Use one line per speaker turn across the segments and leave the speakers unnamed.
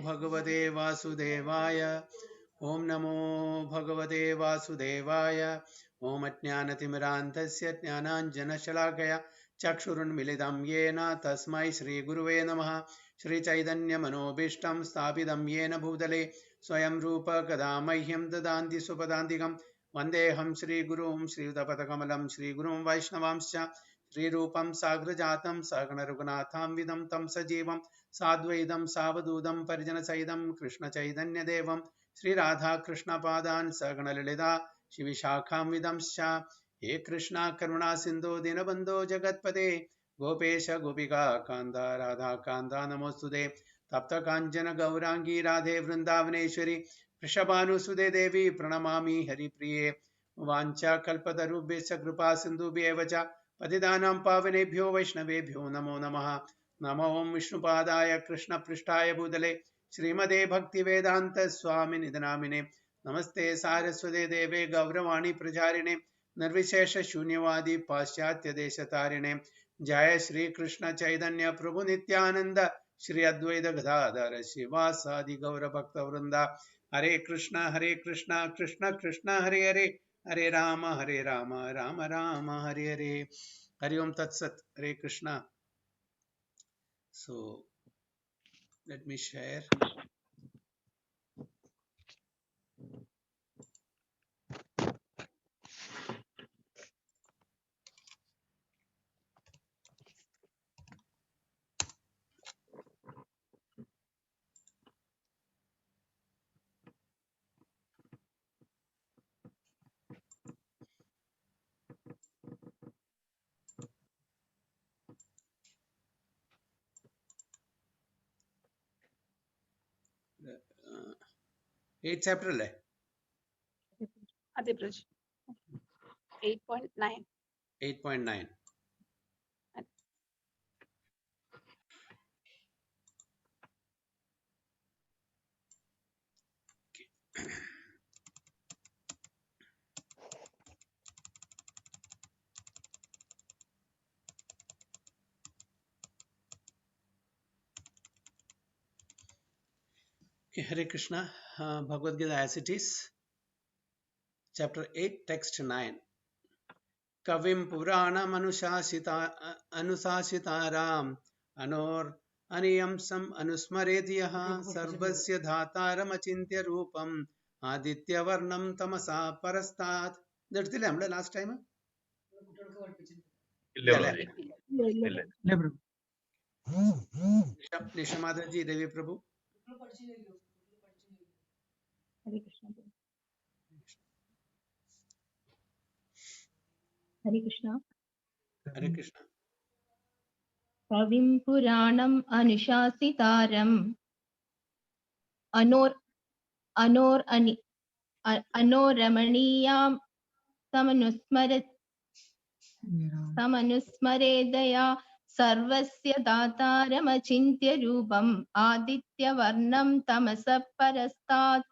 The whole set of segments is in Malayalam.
भगवते वासुदेवाय। ओम नमो भगवते वासुदेवाय। ओम अज्ञानतिमिरान्धस्य ज्ञानाञ्जनशलाकया चक्षुरुन्मिलितं येन तस्मै श्रीगुरुवे नमः। श्रीचैतन्यमनोभीष्टं स्थापितं येन भूतले स्वयं रूप कदा मह्यं ददान्ति सुपदान्तिकं। वन्देऽहं श्रीगुरुं श्रीयुतपदकमलं श्रीगुरुं वैष्णवांश्च श्रीरूपं साग्रजातं सहगणरघुनाथान्वितं तं सजीवं साद्वैतं सावधूतं परिजनसहितं कृष्णचैतन्यदेवं श्रीराधाकृष्णपादान् सहगणललिता शिविशाखान्वितंश्च। हे कृष्णा करुणा सिन्धो दीनबन्धो जगत्पते गोपेश गोपिका कान्त राधाकान्त नमोस्तुते। तप्त काञ्चन गौरांगी राधे वृन्दावनेश्वरी वृषभानुसुते देवी प्रणमामि हरिप्रिये। वाञ्छाकल्पतरुभ्यश्च कृपा सिन्धुभ्येव च पतितानां पावनेभ्यो वैष्णवेभ्यो नमो नमः। नमो विष्णुपादाय कृष्णपृष्ठाय भूतले श्रीमते भक्तिवेदान्त स्वामिनि नामिने। नमस्ते सारस्वते देवे गौरवाणी प्रचारिणे निर्विशेष शून्यवादी पाश्चात्य देशतारिणे। जय श्री कृष्ण चैतन्य प्रभु नित्यानंद श्री अद्वैत गदाधर शिवासादि गौर भक्त वृंदा। हरे कृष्ण कृष्ण कृष्ण हरे हरे हरे राम राम राम हरे हरे। हरि ओम तत्सत। हरे Krishna. So let me share. Eighth chapter അല്ലേ?
അതെ Braj. 8.9.
8.9. Okay, Hare Krishna. Bhagavad Gita as it is. Chapter 8, text 9. Kavim Purana Anusasitaram Anor Aniyam Sam Anusmaredyaha Sarvasya Dhataram Achintya Rupam Aditya Varnam Tamasa Parastat. ഇതെടുത്തില്ലേ നമ്മള് ലാസ്റ്റ് ടൈം? നിഷമാധജി, രവി പ്രഭു.
Hare Krishna. Hare Krishna.
Hare Krishna.
Kavim Puranam Anushasitaram Anoramaniyam Samanusmaredaya Sarvasya Dhataram Achintya Rupam Aditya Varnam Tamasa Parastat.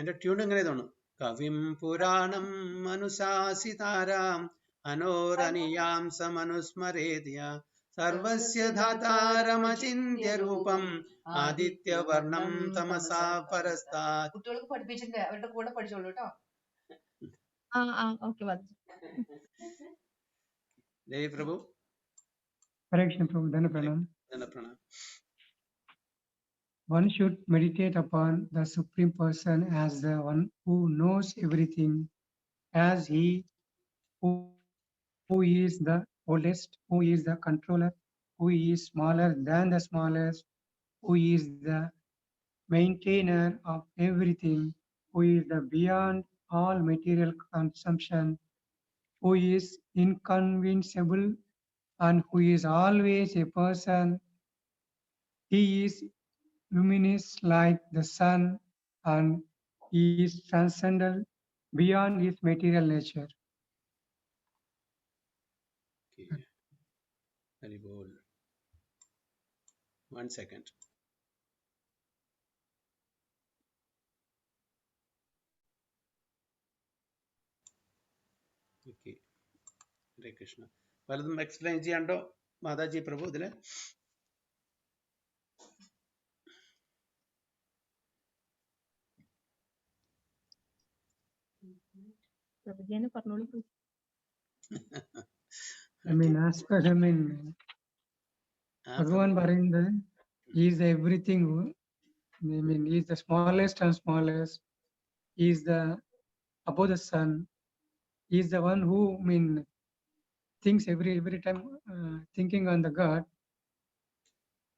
എന്റെ ട്യൂൺ എങ്ങനെ തോന്നും? കവിം പുരാണം അനുശാസിതാരാം അനോരനിയാം സമനുസ്മരേദ്യ സർവസ്യ ധാതാരമചിന്യ രൂപം ആദിത്യവർണം തമസാ പരസ്താത്.
കുട്ടികൾക്ക് പഠിപ്പിച്ചിട്ടുണ്ട്, അവരുടെ കൂടെ പഠിച്ചോളൂ കേട്ടോ.
Okay,
Devi Prabhu.
Hare Krishna Prabhu, Dana Pranam. One should meditate upon the Supreme Person as the one who knows everything, as he who is the oldest, who is the controller, who is smaller than the smallest, who is the maintainer of everything, who is the beyond all material consumption, who is inconvincible, and who is always a person. He is luminous like the sun, and he is transcendental beyond his material nature.
Okay. Very bold. 1 second. Okay. ഹരേ കൃഷ്ണ. പലതും എക്സ്പ്ലെയിൻ ചെയ്യാണ്ടോ മാതാജി പ്രഭു ഇതില്?
പ്രഭുജിനെ പറഞ്ഞോളൂ.
I mean, as per, I mean, Bhagavan പറയുന്നത് he is the everything. I mean, he is the smallest and smallest. He is the above the sun. He is the one who, I mean, thinks every time thinking on the God.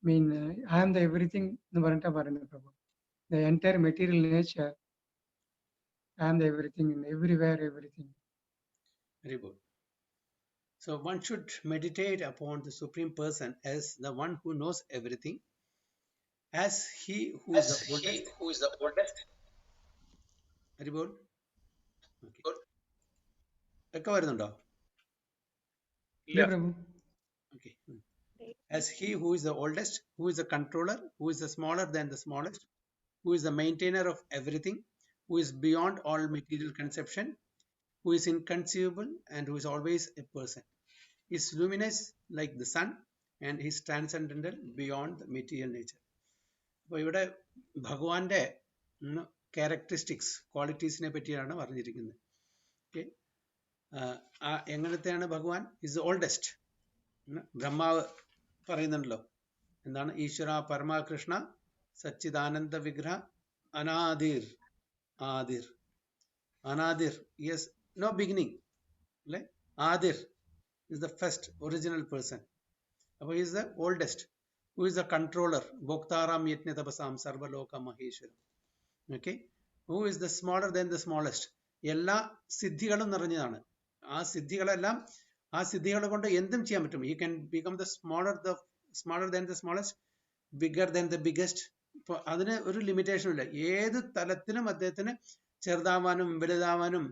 I mean, I am the everything. The entire material nature. I am the everything, everywhere, everything.
Very good. So one should meditate upon the Supreme Person as the one who knows everything, as he who is the oldest. Very good. Okay. ഒക്കെ വരുന്നുണ്ടോ?
Yeah, Prabhu.
Okay. As he who is the oldest, who is the controller, who is the smaller than the smallest, who is the maintainer of everything, who is beyond all material conception, who is inconceivable, and who is always a person. He is luminous like the sun, and he is transcendental beyond the material nature. അപ്പോൾ ഇവിടെ ഭഗവാന്റെ ക്യാരക്ടറിസ്റ്റിക്സ്, ക്വാളിറ്റീസിനെ പറ്റിയാണ് പറഞ്ഞിരിക്കുന്നത്. ഓക്കെ, എങ്ങനത്തെയാണ് ഭഗവാൻ? Is the oldest. ബ്രഹ്മാവ് പറയുന്നുണ്ടല്ലോ, എന്താണ്? ഈശ്വര പരമാകൃഷ്ണ സച്ചിദാനന്ദ വിഗ്രഹ അനാദിർ. ആദിർ, അനാദിർ, യെസ്, നോ ബിഗിനിങ് അല്ലെ? Adhir is the first original person. അപ്പോൾ he is the oldest. Who is the controller? Bhoktaram yatne tapasam sarvaloka maheshwaram. Okay, who is the smaller than the smallest? എല്ലാ സിദ്ധികളും നിറഞ്ഞതാണ്. ആ സിദ്ധികളെല്ലാം, ആ സിദ്ധികളെ കൊണ്ട് എന്തും ചെയ്യാൻ പറ്റും. he can become the smaller than the smallest, bigger than the biggest. ഇപ്പോൾ അതിന് ഒരു ലിമിറ്റേഷനും ഇല്ല. ഏത് തലത്തിലും അദ്ദേഹത്തിന് ചെറുതാവാനും വലുതാവാനും,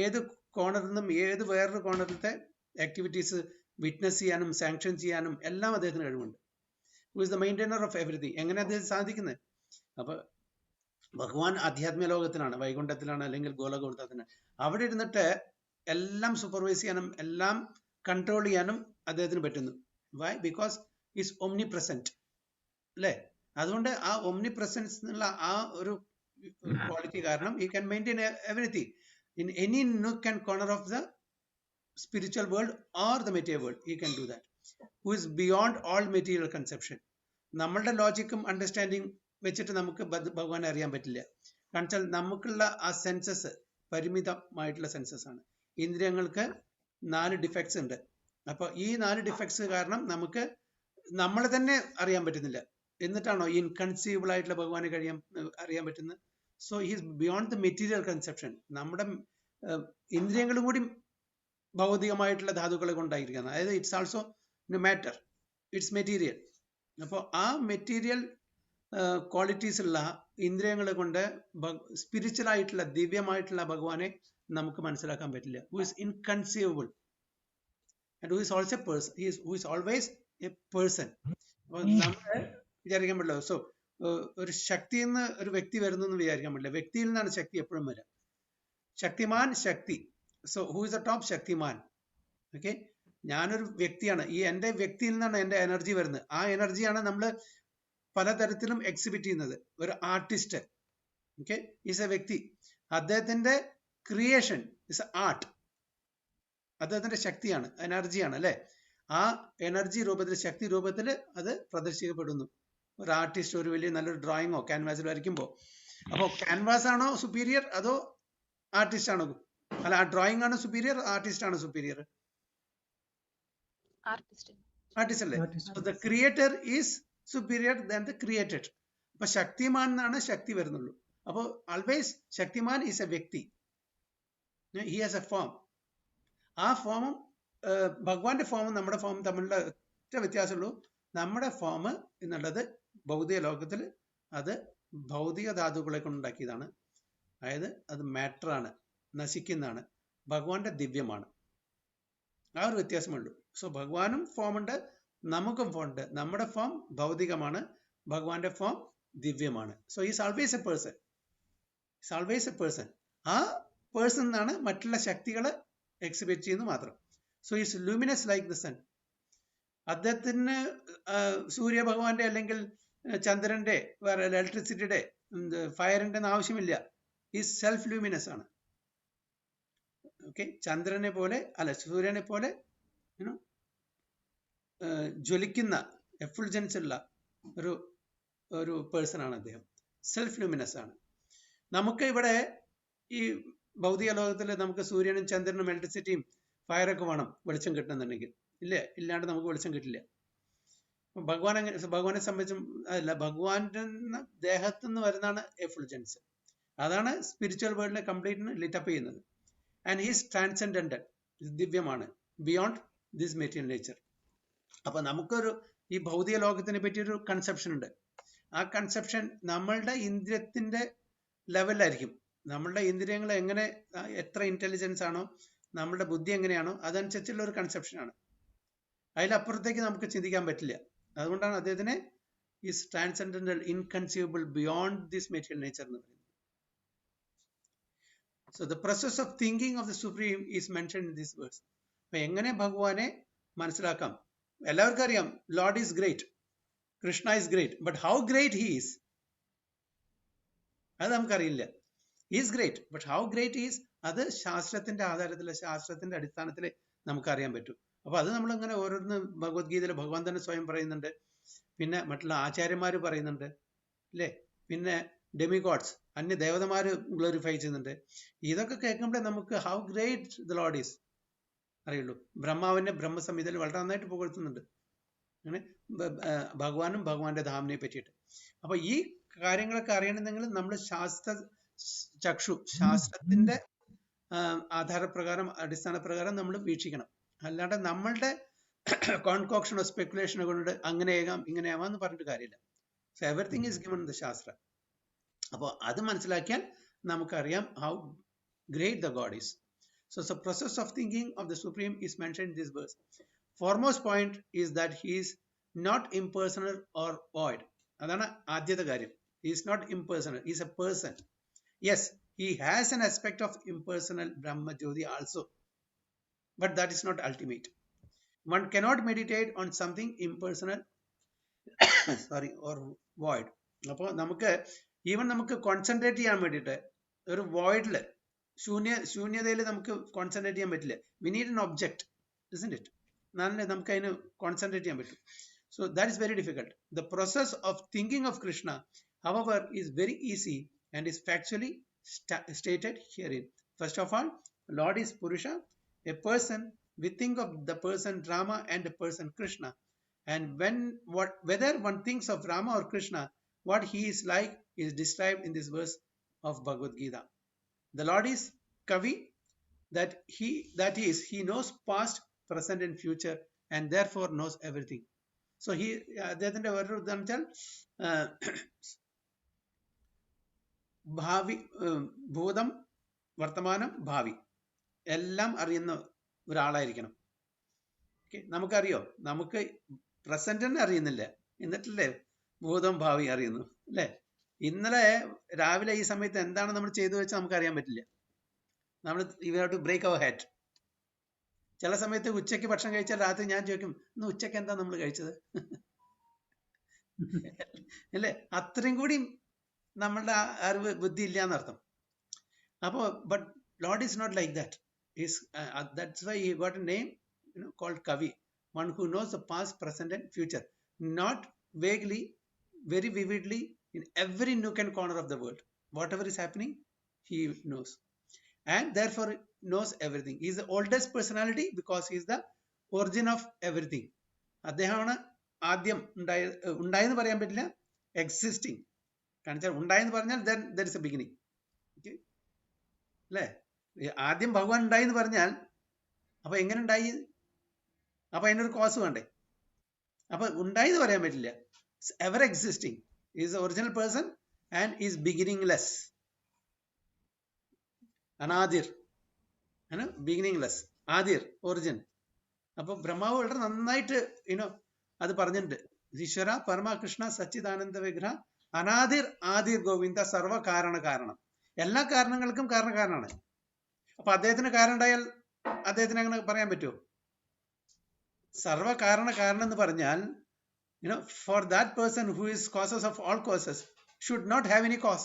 ഏത് കോണറിൽ നിന്നും ഏത് വേറൊരു കോണറിലത്തെ ആക്ടിവിറ്റീസ് വിറ്റ്നസ് ചെയ്യാനും സാങ്ഷൻ ചെയ്യാനും എല്ലാം അദ്ദേഹത്തിന് കഴിവുണ്ട്. Who is the maintainer of everything. എങ്ങനെ അദ്ദേഹം സാധിക്കുന്നത്? അപ്പൊ ഭഗവാൻ ആധ്യാത്മിക ലോകത്തിലാണ്, വൈകുണ്ഠത്തിലാണ്, അല്ലെങ്കിൽ ഗോലഗോളത്തിലാണ്. അവിടെ ഇരുന്നിട്ട് എല്ലാം സൂപ്പർവൈസ് ചെയ്യാനും എല്ലാം കൺട്രോൾ ചെയ്യാനും അദ്ദേഹത്തിന് പറ്റുന്നു. Why? Because is omnipresent അല്ലേ? അതുകൊണ്ട് ആ ഒംനി പ്രസൻസ് എന്നുള്ള ആ ഒരു ക്വാളിറ്റി കാരണം he can maintain everything in any nook and corner of the spiritual world or the material world. He can do that. Who is beyond all material conception. നമ്മളുടെ ലോജിക്കും അണ്ടർസ്റ്റാൻഡിങ് വെച്ചിട്ട് നമുക്ക് ഭഗവാനെ അറിയാൻ പറ്റില്ല. കാരണം വെച്ചാൽ നമുക്കുള്ള ആ സെൻസസ് പരിമിതമായിട്ടുള്ള സെൻസസ് ആണ്. ഇന്ദ്രിയങ്ങൾക്ക് 4 ഡിഫക്ട്സ് ഉണ്ട്. അപ്പൊ ഈ 4 ഡിഫക്ട്സ് കാരണം നമുക്ക് നമ്മളെ തന്നെ അറിയാൻ പറ്റുന്നില്ല. എന്നിട്ടാണോ ഇൻകൺസീവബിൾ ആയിട്ടുള്ള ഭഗവാനെ അറിയാൻ പറ്റുന്നത്? So he's beyond the material conception. നമ്മുടെ ഇന്ദ്രിയങ്ങളും കൂടി ഭൗതികമായിട്ടുള്ള ധാതുക്കളെ കൊണ്ടായിരിക്കുന്നത്. അതായത് it's also matter, it's material. അപ്പോൾ ആ മെറ്റീരിയൽ ക്വാളിറ്റീസ് ഉള്ള ഇന്ദ്രിയങ്ങളെ കൊണ്ട് സ്പിരിച്വൽ ആയിട്ടുള്ള ദിവ്യമായിട്ടുള്ള ഭഗവാനെ നമുക്ക് മനസ്സിലാക്കാൻ പറ്റില്ല. Who is inconceivable and who is also person. Who is always a person. അപ്പോൾ നമ്മൾ വിചാരിക്കാൻ പറ്റില്ല. സോ ഒരു ശക്തിയിൽ നിന്ന് ഒരു വ്യക്തി വരുന്നു എന്ന് വിചാരിക്കാൻ പറ്റില്ല. വ്യക്തിയിൽ നിന്നാണ് ശക്തി എപ്പോഴും വരിക. ശക്തിമാൻ, ശക്തി. So who is the top? Shaktimaan. Okay, ഞാനൊരു വ്യക്തിയാണ്. ഈ എൻ്റെ വ്യക്തിയിൽ നിന്നാണ് എൻ്റെ എനർജി വരുന്നത്. ആ എനർജിയാണ് നമ്മൾ പലതരത്തിലും എക്സിബിറ്റ് ചെയ്യുന്നത്. ഒരു ആർട്ടിസ്റ്റ്, ഓക്കെ, ഈസ് എ വ്യക്തി. അദ്ദേഹത്തിന്റെ ക്രിയേഷൻ ഇസ് ആർട്ട്. അദ്ദേഹത്തിന്റെ ശക്തിയാണ്, എനർജിയാണ് അല്ലെ? ആ എനർജി രൂപത്തിൽ, ശക്തി രൂപത്തിൽ അത് പ്രദർശിക്കപ്പെടുന്നു. ഒരു ആർട്ടിസ്റ്റ് ഒരു വലിയ നല്ലൊരു ഡ്രോയിങ്ങോ ക്യാൻവാസിൽ വരയ്ക്കുമ്പോൾ, അപ്പോൾ ക്യാൻവാസ് ആണോ സുപ്പീരിയർ അതോ ആർട്ടിസ്റ്റ് ആണോ? അല്ല, ആ ഡ്രോയിങ് ആണ് സുപ്പീരിയർ, ആർട്ടിസ്റ്റ് ആണ് സുപ്പീരിയർ? ആർട്ടിസ്റ്റ് അല്ലേ? The creator is superior than the created. അപ്പൊ ശക്തിമാൻ എന്നാണ് ശക്തി വരുന്നുള്ളൂ. അപ്പോൾ ആൾവേസ് ശക്തിമാൻ ഈസ് എ വ്യക്തി. He has A form. ആ ഫോമും ഭഗവാന്റെ ഫോമും നമ്മുടെ ഫോമും തമ്മിലുള്ള ഒറ്റ വ്യത്യാസമുള്ളൂ. നമ്മുടെ ഫോം എന്നുള്ളത് ഭൗതിക ലോകത്തിൽ അത് ഭൗതിക ധാതുക്കളെ കൊണ്ടുണ്ടാക്കിയതാണ്. അതായത് അത് മാറ്ററാണ്, നശിക്കുന്നതാണ്. ഭഗവാന്റെ ദിവ്യമാണ്. ആ ഒരു വ്യത്യാസമുള്ളൂ. സോ ഭഗവാനും ഫോമുണ്ട്, നമുക്കും ഫോം ഉണ്ട്. നമ്മുടെ ഫോം ഭൗതികമാണ്, ഭഗവാന്റെ ഫോം ദിവ്യമാണ്. So is always a person. Is always a person. ആ പേഴ്സൺ എന്നാണ് മറ്റുള്ള ശക്തികൾ എക്സിബിറ്റ് ചെയ്യുന്നത് മാത്രം. So is luminous like the sun. അദ്ദേഹത്തിന് സൂര്യഭഗവാന്റെ അല്ലെങ്കിൽ ചന്ദ്രന്റെ വേറെ ഇലക്ട്രിസിറ്റിയുടെ ഫയറിന്റെ ഒന്നും ആവശ്യമില്ല. ഈസ് സെൽഫ് ലൂമിനസ് ആണ്. ഓക്കെ, ചന്ദ്രനെ പോലെ അല്ല സൂര്യനെ പോലെ യുനോ ജ്വലിക്കുന്ന എഫുൾജൻസ് ഉള്ള ഒരു ഒരു പേഴ്സൺ ആണ് അദ്ദേഹം. സെൽഫ് ലൂമിനസ് ആണ്. നമുക്ക് ഇവിടെ ഈ ഭൗതിക ലോകത്തിൽ നമുക്ക് സൂര്യനും ചന്ദ്രനും ഇലക്ട്രിസിറ്റിയും ഫയറൊക്കെ വേണം വെളിച്ചം കിട്ടുന്നുണ്ടെങ്കിൽ. ഇല്ലേ? ഇല്ലാണ്ട് നമുക്ക് വെളിച്ചം കിട്ടില്ല. ഭഗവാനെ സംബന്ധിച്ചും അല്ല, ഭഗവാന്റെ ദേഹത്തു നിന്ന് വരുന്നതാണ് എഫുൾജൻസ്. അതാണ് സ്പിരിച്വൽ വേൾഡിനെ കംപ്ലീറ്റ് ലിറ്റപ്പ് ചെയ്യുന്നത്. ആൻഡ് ഹീസ് ട്രാൻസെൻഡന്റൽ, ദിവ്യമാണ്, ബിയോണ്ട് ദിസ് മെറ്റീരിയൽ നേച്ചർ. അപ്പൊ നമുക്കൊരു ഈ ഭൗതിക ലോകത്തിനെ പറ്റിയൊരു കൺസെപ്ഷൻ ഉണ്ട്. ആ കൺസെപ്ഷൻ നമ്മളുടെ ഇന്ദ്രിയത്തിന്റെ ലെവലിലായിരിക്കും. നമ്മളുടെ ഇന്ദ്രിയങ്ങൾ എങ്ങനെ, എത്ര ഇന്റലിജൻസ് ആണോ, നമ്മളുടെ ബുദ്ധി എങ്ങനെയാണോ അതനുസരിച്ചുള്ള ഒരു കൺസെപ്ഷനാണ്. അതിലപ്പുറത്തേക്ക് നമുക്ക് ചിന്തിക്കാൻ പറ്റില്ല. അതുകൊണ്ടാണ് അദ്ദേഹത്തിനെ is transcendental, inconceivable, beyond this material nature എന്ന് പറയുന്നത്. So the process of thinking of the supreme is mentioned in this verse. അപ്പൊ എങ്ങനെ ഭഗവാനെ മനസ്സിലാക്കാം? എല്ലാവർക്കും അറിയാം, Lord is great, Krishna is great, but how great he is അത് നമുക്കറിയില്ല. Is great, but how great is അത് ശാസ്ത്രത്തിന്റെ ആധാരത്തിൽ, ശാസ്ത്രത്തിന്റെ അടിസ്ഥാനത്തിൽ നമുക്കറിയാൻ പറ്റും. അപ്പൊ അത് നമ്മളിങ്ങനെ ഓരോന്ന് ഭഗവത്ഗീതയിൽ ഭഗവാൻ തന്നെ സ്വയം പറയുന്നുണ്ട്, പിന്നെ മറ്റുള്ള ആചാര്യന്മാർ പറയുന്നുണ്ട്, അല്ലേ? പിന്നെ ഡെമിഗോഡ്സ്, അന്യ ദേവതമാര് ഗ്ലോറിഫൈ ചെയ്യുന്നുണ്ട്. ഇതൊക്കെ കേൾക്കുമ്പോഴേ നമുക്ക് how great the Lord is അറിയുള്ളൂ. ബ്രഹ്മാവിനെ ബ്രഹ്മസംഹിതയിൽ വളരെ നന്നായിട്ട് പുകഴ്ത്തുന്നുണ്ട്, അങ്ങനെ ഭഗവാനും ഭഗവാന്റെ ധാമനെ പറ്റിയിട്ട്. അപ്പൊ ഈ കാര്യങ്ങളൊക്കെ അറിയണമെങ്കിൽ നമ്മൾ ശാസ്ത്രത്തിന്റെ ആധാരപ്രകാരം, അടിസ്ഥാനപ്രകാരം നമ്മൾ വീക്ഷിക്കണം. അല്ലാണ്ട് നമ്മളുടെ കോൺകോക്ഷനോ സ്പെക്കുലേഷനോ കൊണ്ട് അങ്ങനെയാകാം ഇങ്ങനെയാവാം എന്ന് പറഞ്ഞിട്ട് കാര്യമില്ല. So everything is given in the ശാസ്ത്ര. അപ്പോൾ അത് മനസ്സിലാക്കിയാൽ നമുക്കറിയാം how great the God is. So the process of thinking of the Supreme is mentioned in this verse. Foremost point is that he is not impersonal or void. Adana ആദ്യത്തെ കാര്യം. He is not impersonal. He is a person. Yes, he has an aspect of impersonal Brahma Jyoti also, but that is not ultimate. One cannot meditate on something impersonal or void. അപ്പോൾ നമുക്ക് ഈവൻ നമുക്ക് കോൺസെൻട്രേറ്റ് ചെയ്യാൻ വേണ്ടിയിട്ട് ഒരു വോയിഡില്, ശൂന്യതയിൽ നമുക്ക് കോൺസെൻട്രേറ്റ് ചെയ്യാൻ പറ്റില്ല. We need an object, isn't it? എന്നാലേ നമുക്ക് അതിന് കോൺസെൻട്രേറ്റ് ചെയ്യാൻ പറ്റും. So that is very difficult. The process of thinking of Krishna, however, is very easy and is factually stated herein. First of all, Lord is Purusha, a person. We think of the person Rama and the person Krishna. And whether one thinks of Rama or Krishna, what he is like is described in this verse of Bhagavad Gita. The Lord is Kavi, that is, he knows past, present and future, and therefore knows everything. So he, അദ്ദേഹത്തിന്റെ വേറൊരു ഉദാഹരണം വെച്ചാൽ ഭാവി, ഭൂതം, വർത്തമാനം, ഭാവി എല്ലാം അറിയുന്ന ഒരാളായിരിക്കണം. നമുക്കറിയോ? നമുക്ക് പ്രസന്റ് തന്നെ അറിയുന്നില്ല, എന്നിട്ടല്ലേ ഭൂതം ഭാവി അറിയുന്നു, അല്ലേ? ഇന്നലെ രാവിലെ ഈ സമയത്ത് എന്താണ് നമ്മൾ ചെയ്തു വെച്ചാൽ നമുക്ക് അറിയാൻ പറ്റില്ല. നമ്മൾ you have to break our head. ചില സമയത്ത് ഉച്ചയ്ക്ക് ഭക്ഷണം കഴിച്ചാൽ രാത്രി ഞാൻ ചോദിക്കും, ഇന്ന് ഉച്ചയ്ക്ക് എന്താ നമ്മൾ കഴിച്ചത്, അല്ലേ? അത്രയും കൂടി നമ്മളുടെ അറിവ്, ബുദ്ധി ഇല്ല എന്നർത്ഥം. അപ്പോൾ but lord is not like that. That's why he got a name, called Kavi, one who knows the past, present and future, not vaguely, very vividly, in every nook and corner of the world. Whatever is happening, he knows, and therefore knows everything. He is the oldest personality because he is the origin of everything. അദ്ദേഹമാണ് ആദ്യം ഉണ്ടായെന്ന് പറയാൻ പറ്റില്ല, എക്സിസ്റ്റിംഗ്. കാരണം ഉണ്ടായെന്ന് പറഞ്ഞാൽ then there is a beginning. Okay, അല്ലേ? ആദ്യം ഭഗവാൻ ഉണ്ടായെന്ന് പറഞ്ഞാൽ അപ്പൊ എങ്ങനെ ഉണ്ടായി? അപ്പൊ അതിനൊരു കോസ് വേണ്ടേ? അപ്പൊ ഉണ്ടായെന്ന് പറയാൻ പറ്റില്ല. Ever existing, is the original person and is beginningless. Anadir, beginningless. Adir, origin. അപ്പൊ ബ്രഹ്മാവ് വളരെ നന്നായിട്ട് അത് പറഞ്ഞിട്ടുണ്ട്. ഈശ്വര പരമ കൃഷ്ണ സച്ചിദാനന്ദ വിഗ്രഹ അനാദിർ ആദിർ ഗോവിന്ദ സർവ കാരണം. എല്ലാ കാരണങ്ങൾക്കും കാരണക്കാരനാണ്. അപ്പൊ അദ്ദേഹത്തിന് കാരണം ഉണ്ടായാൽ അദ്ദേഹത്തിന് അങ്ങനെ പറയാൻ പറ്റുമോ? സർവ കാരണം എന്ന് പറഞ്ഞാൽ for that person who is causes of all causes should not have any cause.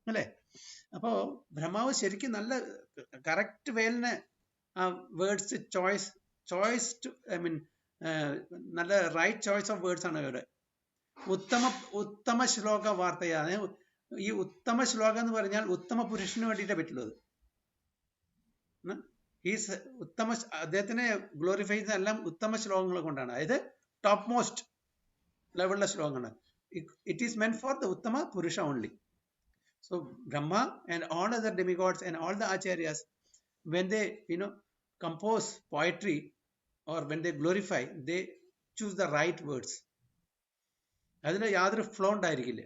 അല്ലേ? അപ്പോ ബ്രഹ്മാവ് ശരിക്കും നല്ല കറക്റ്റ് വേലിന് ആ വേർഡ്സ് ചോയ്സ് ഐ മീൻ നല്ല റൈറ്റ് ചോയ്സ് ഓഫ് വേർഡ്സ് ആണ് ഇവിടെ. ഉത്തമ ശ്ലോക വാർത്തയാണ്. ഈ ഉത്തമ ശ്ലോകം എന്ന് പറഞ്ഞാൽ ഉത്തമ പുരുഷന് വേണ്ടിയിട്ടേ പറ്റുള്ളത്. അദ്ദേഹത്തിനെ ഗ്ലോറിഫൈ ചെയ്യുന്ന എല്ലാം ഉത്തമ ശ്ലോകങ്ങൾ കൊണ്ടാണ്, അതായത് ടോപ്പ് മോസ്റ്റ് ലെവലിലെ ശ്ലോകങ്ങളാണ്. It is meant for the ഉത്തമ പുരുഷ only. So Brahma and all other demigods and all the acharyas, when they compose poetry or when they glorify, they choose the right words. അതിന് യാതൊരു ഫ്ലോ ഉണ്ടായിരിക്കില്ല.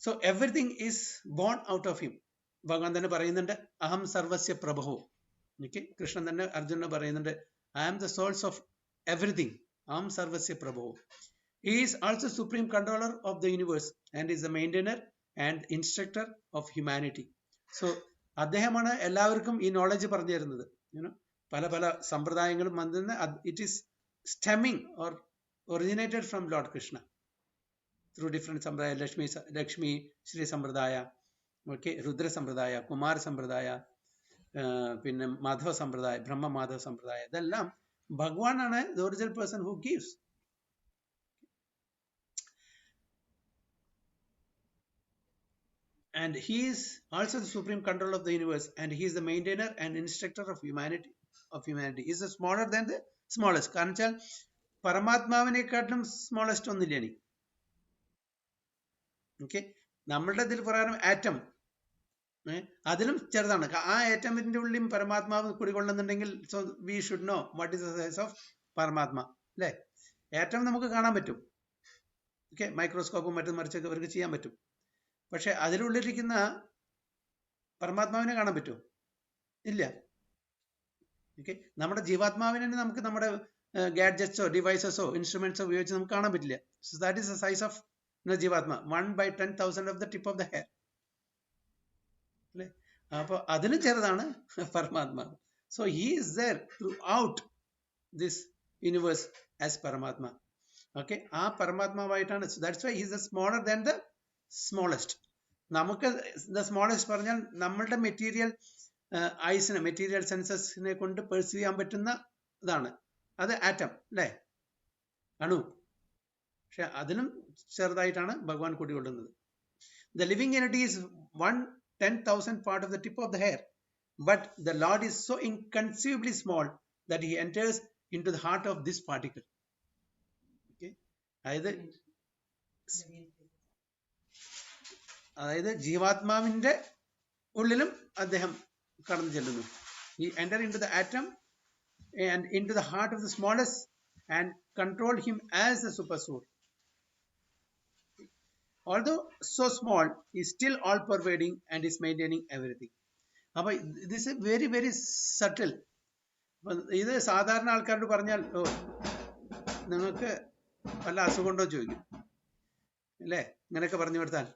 So everything is born out of him. ഭഗവാൻ തന്നെ പറയുന്നുണ്ട്, അഹം സർവസ്യ പ്രഭോ. കൃഷ്ണൻ തന്നെ അർജുനന് പറയുന്നുണ്ട്, I am the source of everything, അഹം സർവസ്യ പ്രഭോ. He is also supreme controller of the universe and is the maintainer and instructor of humanity. So അദ്ദേഹമാണ് എല്ലാവർക്കും ഈ നോളജ് പറഞ്ഞു തരുന്നത്. പല പല സമ്പ്രദായങ്ങളും വന്നിരുന്ന it is stemming or originated from Lord Krishna through different sampradaya, Lakshmi Sri sampradaya, Rudra sampradaya, Kumara sampradaya, പിന്നെ മാധവ സമ്പ്രദായ, ബ്രഹ്മ മാധവ സമ്പ്രദായ, ഇതെല്ലാം ഭഗവാനാണ് the original person who gives. And he is also the supreme controller of the universe, and he is the maintainer and instructor of humanity. He is smaller than the smallest. കാരണം വെച്ചാൽ പരമാത്മാവിനെക്കാട്ടിലും സ്മോളസ്റ്റ് ഒന്നില്ല ഇനി. നമ്മളുടെ ഇതിൽ പ്രകാരം ആറ്റം അതിലും ചെറുതാണ്. ആ ആറ്റമിന്റെ ഉള്ളിൽ പരമാത്മാവ് കുടികൊള്ളുന്നുണ്ടെങ്കിൽ so we should know what is the size of Paramatma, അല്ലേ? ആറ്റം നമുക്ക് കാണാൻ പറ്റും, മൈക്രോസ്കോപ്പും മറ്റും മറിച്ചൊക്കെ അവർക്ക് ചെയ്യാൻ പറ്റും. പക്ഷെ അതിലുള്ളിരിക്കുന്ന പരമാത്മാവിനെ കാണാൻ പറ്റുമോ? ഇല്ല. നമ്മുടെ ജീവാത്മാവിനെ നമുക്ക് നമ്മുടെ ഗാഡ്ജറ്റ്സോ ഡിവൈസസോ ഇൻസ്ട്രുമെന്റ്സോ ഉപയോഗിച്ച് നമുക്ക് കാണാൻ പറ്റില്ല. So that is the size of Jivatma, 1/10,000 of the tip of the hair, അല്ലേ? അപ്പൊ അതിന് ചെറുതാണ് പരമാത്മാവ്. So he is there throughout this universe as Paramatma. ആ പരമാത്മാവായിട്ടാണ്. That's why he is the smaller than the smallest. നമുക്ക് ദ സ്മോളസ്റ്റ് പറഞ്ഞാൽ നമ്മളുടെ മെറ്റീരിയൽ ഐസിന്, മെറ്റീരിയൽ സെൻസസിനെ കൊണ്ട് പെർസീവ് ചെയ്യാൻ പറ്റുന്ന ഇതാണ്, അത് ആറ്റം, അല്ലേ? അണു. പക്ഷെ അതിനും ചെറുതായിട്ടാണ് ഭഗവാൻ കുടികൊള്ളുന്നത്. The living energy is 1/10,000 part of the tip of the hair, but the Lord is so inconceivably small that he enters into the heart of this particle. അതായത് ജീവാത്മാവിന്റെ ഉള്ളിലും അദ്ദേഹം കടന്നു ചെല്ലുന്നു. He entered into the atom and into the heart of the smallest and controlled him as the super soul. Although so small, he is still all pervading and is maintaining everything. അപ്പൊ this is very very subtle. ഇത് സാധാരണ ആൾക്കാരോട് പറഞ്ഞാൽ, ഓ നിങ്ങൾക്ക് വല്ല അസുഖമുണ്ടോ ചോദിക്കും, അല്ലേ? ഇങ്ങനെയൊക്കെ പറഞ്ഞു കൊടുത്താൽ.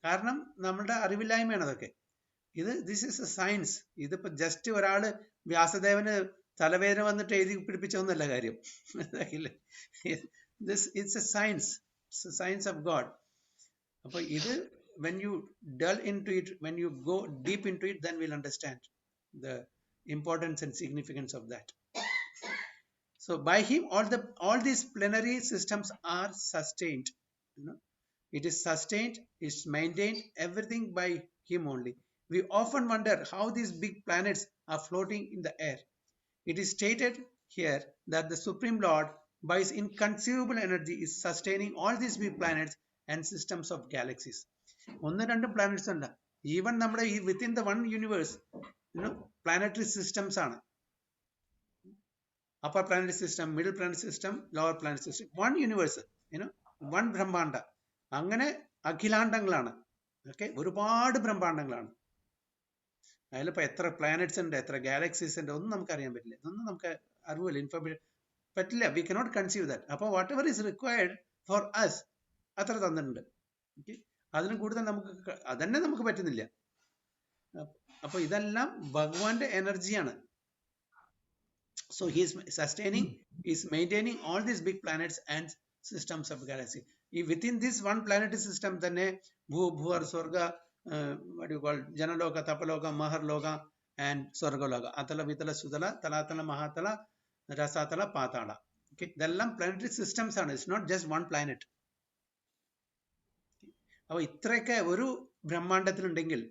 കാരണം നമ്മളുടെ അറിവില്ലായ്മയാണ് അതൊക്കെ. This is a science. ഇതിപ്പോ ജസ്റ്റ് ഒരാള് വ്യാസദേവന് തലവേദന വന്നിട്ട് എഴുതി പിടിപ്പിച്ചൊന്നല്ല കാര്യം, മനസ്സിലാക്കില്ലേ? This it's a science, science of God. അപ്പൊ ഇത് when you delve into it, when you go deep into it, then we'll understand the importance and significance of that. So by him all these plenary systems are sustained. It is sustained, it's maintained, everything by him only. We often wonder how these big planets are floating in the air. It is stated here that the Supreme Lord, by his inconceivable energy, is sustaining all these big planets and systems of galaxies. ഒന്ന് രണ്ട് പ്ലാനറ്റ്സ് അല്ല, ഈവൻ നമ്മുടെ ഈ within the one universe planetary systems ആണ്. Upper planetary system, middle planetary system, lower planetary system, one universe, one ബ്രഹ്മാണ്ട. അങ്ങനെ അഖിലാണ്ടങ്ങളാണ്, ഒരുപാട് ബ്രഹ്മാണ്ടങ്ങളാണ്. അതിലിപ്പോ എത്ര പ്ലാനറ്റ്സ് ഉണ്ട്, എത്ര ഗാലക്സീസ് ഉണ്ട്, ഒന്നും നമുക്ക് അറിയാൻ പറ്റില്ല. ഇതൊന്നും നമുക്ക് അറിവില്ല, ഇൻഫർമേഷൻ പറ്റില്ല. We cannot conceive that. അപ്പോൾ whatever is required for us അത്ര തന്നിട്ടുണ്ട്. അതിന് കൂടുതൽ നമുക്ക് അതന്നെ നമുക്ക് പറ്റുന്നില്ല. അപ്പൊ ഇതെല്ലാം ഭഗവാന്റെ എനർജിയാണ്. So he is sustaining, he is maintaining all these big planets and systems of galaxy. Within this one planetary system തന്നെ ഭൂർ സ്വർഗ, what do you call, ജനലോക, തപലോക, മഹർലോക and സ്വർഗലോക, അതല വിതല സുതല തലാതല മഹാതല രസാതല പാതാള. Okay, ഇതെല്ലാം planetary systems ആണ്. It's not just one planet. അപ്പോൾ ഇത്രയൊക്കെ ഒരു ബ്രഹ്മാണ്ടത്തിലുണ്ടെങ്കിൽ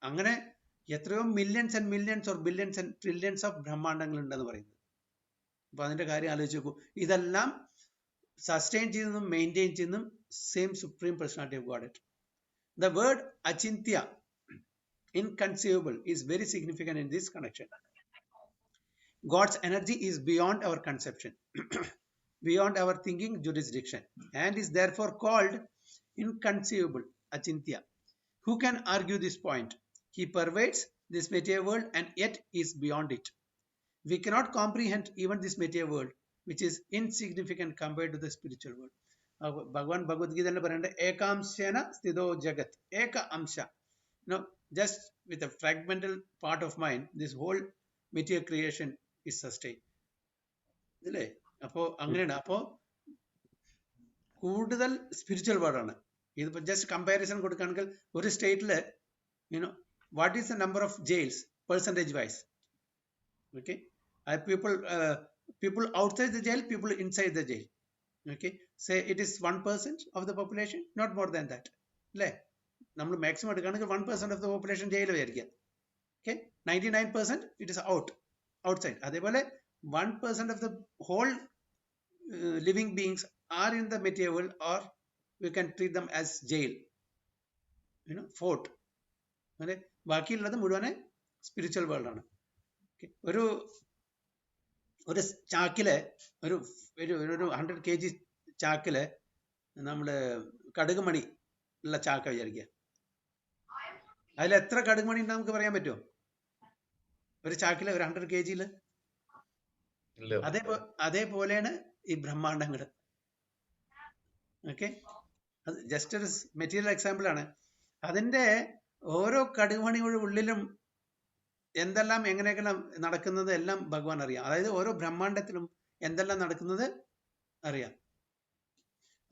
അങ്ങനെ എത്രയോ millions and millions or billions and trillions of ബ്രഹ്മാണ്ടങ്ങൾ ഉണ്ടെന്ന് പറയുന്നത്. അപ്പൊ അതിന്റെ കാര്യം ആലോചിച്ച് നോക്കൂ. ഇതെല്ലാം സസ്റ്റെയിൻ ചെയ്യുന്നതും മെയിൻറ്റെയിൻ ചെയ്യുന്നതും same supreme personality of God. The word അചിന്ത്യ, inconceivable, is very significant in this connection. God's energy is beyond our conception, beyond our thinking jurisdiction, and is therefore called inconceivable, achintya. Who can argue this point? He pervades this material world and yet is beyond it. We cannot comprehend even this material world, which is insignificant compared to the spiritual world. Bhagavan Bhagavad Gita parayunde ekamshena sthido jagat, eka amsha. Now, just with a fragmental part of mind, this whole material creation is sustained. ഇല്ലേ? അപ്പോ അങ്ങനെയാണ്. അപ്പോ കൂടുതൽ സ്പിരിച്വൽ വേർഡാണ്. ഇതിപ്പോ ജസ്റ്റ് കമ്പാരിസൺ കൊടുക്കുകയാണെങ്കിൽ ഒരു സ്റ്റേറ്റില് what is the number of jails percentage wise? Okay, people outside the jail, people inside the jail. Okay, say it is 1% of the population, not more than that. അല്ലേ? നമ്മൾ മാക്സിമം എടുക്കുകയാണെങ്കിൽ 1% ഓഫ് ദ പോപ്പുലേഷൻ ജയിലിൽ ആയിരിക്കാം. Okay, 99% it is outside. അതേപോലെ 1% of the whole living beings are in the material world, or we can treat them as jail, fort. അങ്ങനെ ബാക്കിയുള്ളത് മുഴുവനെ സ്പിരിച്വൽ വേൾഡാണ്. ഒരു ചാക്കില് ഒരു 100 kg ചാക്കില് നമ്മൾ കടുകുമണി ഉള്ള ചാക്ക വിചാരിക്കുക. അതിൽ എത്ര കടുകുമണി ഉണ്ടെന്ന് നമുക്ക് പറയാൻ പറ്റുമോ? ഒരു ചാക്കില്, ഒരു 100 kg. അതേപോലെയാണ് ഈ ബ്രഹ്മാണ്ടങ്ങൾ. ഓക്കെ, അത് ജസ്റ്റ് ഒരു മെറ്റീരിയൽ എക്സാമ്പിൾ ആണ്. അതിന്റെ ഓരോ കടുകുമണിയുടെ ഉള്ളിലും എന്തെല്ലാം എങ്ങനെയൊക്കെ നടക്കുന്നത് എല്ലാം ഭഗവാൻ അറിയാം. അതായത് ഓരോ ബ്രഹ്മാണ്ടത്തിലും എന്തെല്ലാം നടക്കുന്നത് അറിയാം.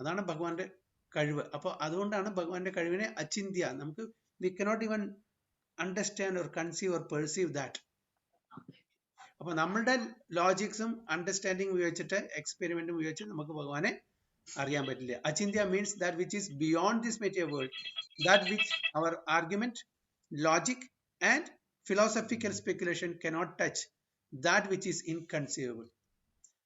അതാണ് ഭഗവാന്റെ കഴിവ്. അപ്പോൾ അതുകൊണ്ടാണ് ഭഗവാന്റെ കഴിവിനെ അചിന്ത്യ. നമുക്ക് we cannot even understand or conceive or perceive that. അപ്പൊ നമ്മളുടെ ലോജിക്സും അണ്ടർസ്റ്റാൻഡിങ് ഉപയോഗിച്ചിട്ട്, എക്സ്പെരിമെന്റും ഉപയോഗിച്ച് നമുക്ക് ഭഗവാനെ അറിയാൻ പറ്റില്ല. അചിന്ത്യ means that which is beyond this material world, that which our argument, logic and philosophical speculation cannot touch, that which is inconceivable.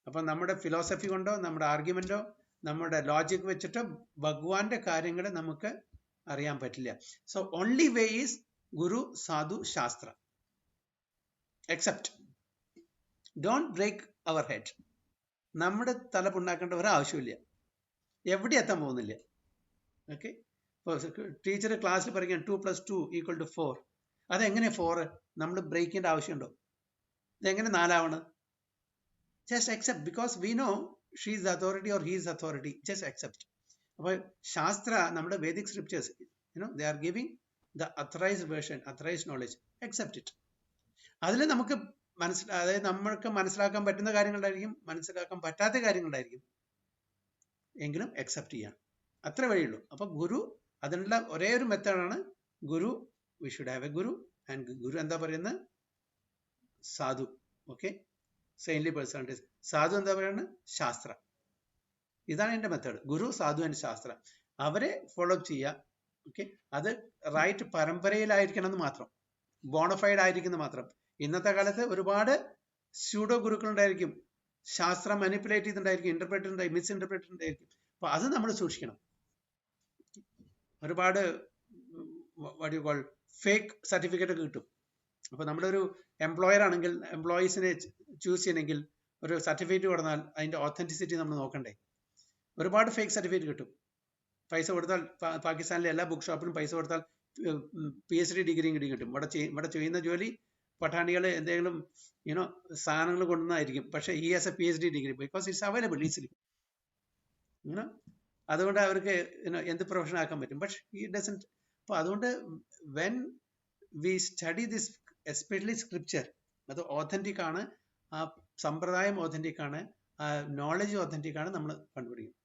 അപ്പൊ നമ്മുടെ ഫിലോസഫി കൊണ്ടോ നമ്മുടെ ആർഗ്യുമെന്റോ നമ്മുടെ ലോജിക് വെച്ചിട്ടോ ഭഗവാന്റെ കാര്യങ്ങൾ നമുക്ക് അറിയാൻ പറ്റില്ല. So only way is guru, sadhu, shastra. Except don't break our head. നമ്മുടെ തല പുണ്ണാക്കേണ്ട ഒരാവശ്യമില്ല, എവിടെ എത്താൻ പോകുന്നില്ല. ഓക്കെ, ടീച്ചർ ക്ലാസ്സിൽ പറയുകയാണ് 2 + 2 = 4. അതെങ്ങനെ 4 നമ്മൾ ബ്രേക്ക് ചെയ്യേണ്ട ആവശ്യമുണ്ടോ? ഇതെങ്ങനെ 4 ആവണം? Just accept, because we know she is authority or he is authority. Just accept. അപ്പോൾ ശാസ്ത്ര, നമ്മുടെ Vedic scriptures, they are giving the authorised version, authorised knowledge. Accept it. അതിൽ നമുക്ക് അതായത് നമ്മൾക്ക് മനസ്സിലാക്കാൻ പറ്റുന്ന കാര്യങ്ങളുണ്ടായിരിക്കും, മനസ്സിലാക്കാൻ പറ്റാത്ത കാര്യങ്ങളുണ്ടായിരിക്കും, എങ്കിലും അക്സെപ്റ്റ് ചെയ്യാം. അത്ര വഴിയുള്ളൂ. അപ്പൊ ഗുരു, അതിനുള്ള ഒരേ ഒരു മെത്തേഡാണ് ഗുരു. We should have a guru, and guru എന്താ പറയുന്നത്? സാധു. Okay, saintly personalities. സാധു എന്താ പറയുന്നത്? ശാസ്ത്ര. ഇതാണ് എൻ്റെ മെത്തേഡ്. ഗുരു, സാധു ആൻഡ് ശാസ്ത്ര. അവരെ ഫോളോ ചെയ്യുക. ഓക്കെ, അത് റൈറ്റ് പരമ്പരയിലായിരിക്കണം എന്ന് മാത്രം, ബോണഫൈഡ് ആയിരിക്കുന്നത് മാത്രം. ഇന്നത്തെ കാലത്ത് ഒരുപാട് സ്യൂഡോ ഗുരുക്കൾ ഉണ്ടായിരിക്കും, ശാസ്ത്രം മാനിപ്പുലേറ്റ് ചെയ്തിട്ടുണ്ടായിരിക്കും, ഇന്റർപ്രറ്റ് ഉണ്ടായിരിക്കും, മിസ് ഇന്റർപ്രറ്റ് ഉണ്ടായിരിക്കും. അപ്പൊ അത് നമ്മൾ സൂക്ഷിക്കണം. ഒരുപാട് what you call fake certificate ഒക്കെ കിട്ടും. അപ്പൊ നമ്മളൊരു എംപ്ലോയർ ആണെങ്കിൽ, എംപ്ലോയീസിനെ ചൂസ് ചെയ്യണമെങ്കിൽ ഒരു സർട്ടിഫിക്കറ്റ് കൊടുത്താൽ അതിന്റെ ഓത്തന്റിസിറ്റി നമ്മൾ നോക്കണ്ടേ? ഒരുപാട് ഫേക്ക് സർട്ടിഫിക്കറ്റ് കിട്ടും. പൈസ കൊടുത്താൽ, പാകിസ്ഥാനിലെ എല്ലാ ബുക്ക് ഷോപ്പിലും പൈസ കൊടുത്താൽ PhD ഡിഗ്രിയും കിട്ടും. ഇവിടെ ചെയ്യുന്ന ജോലി പഠാനികൾ എന്തെങ്കിലും സാധനങ്ങൾ കൊണ്ടുവന്നായിരിക്കും, പക്ഷെ he has a PhD degree because it's available easily. അതുകൊണ്ട് അവർക്ക് എന്ത് പ്രൊഫഷൻ ആക്കാൻ പറ്റും. പക്ഷെ he doesn't. അപ്പോൾ അതുകൊണ്ട് when we study this, especially scripture, അത് ഓതന്റിക് ആണ്, ആ സമ്പ്രദായം ഓതന്റിക് ആണ്, ആ നോളജ് ഓതന്റിക് ആണ്, നമ്മൾ കണ്ടുപിടിക്കും.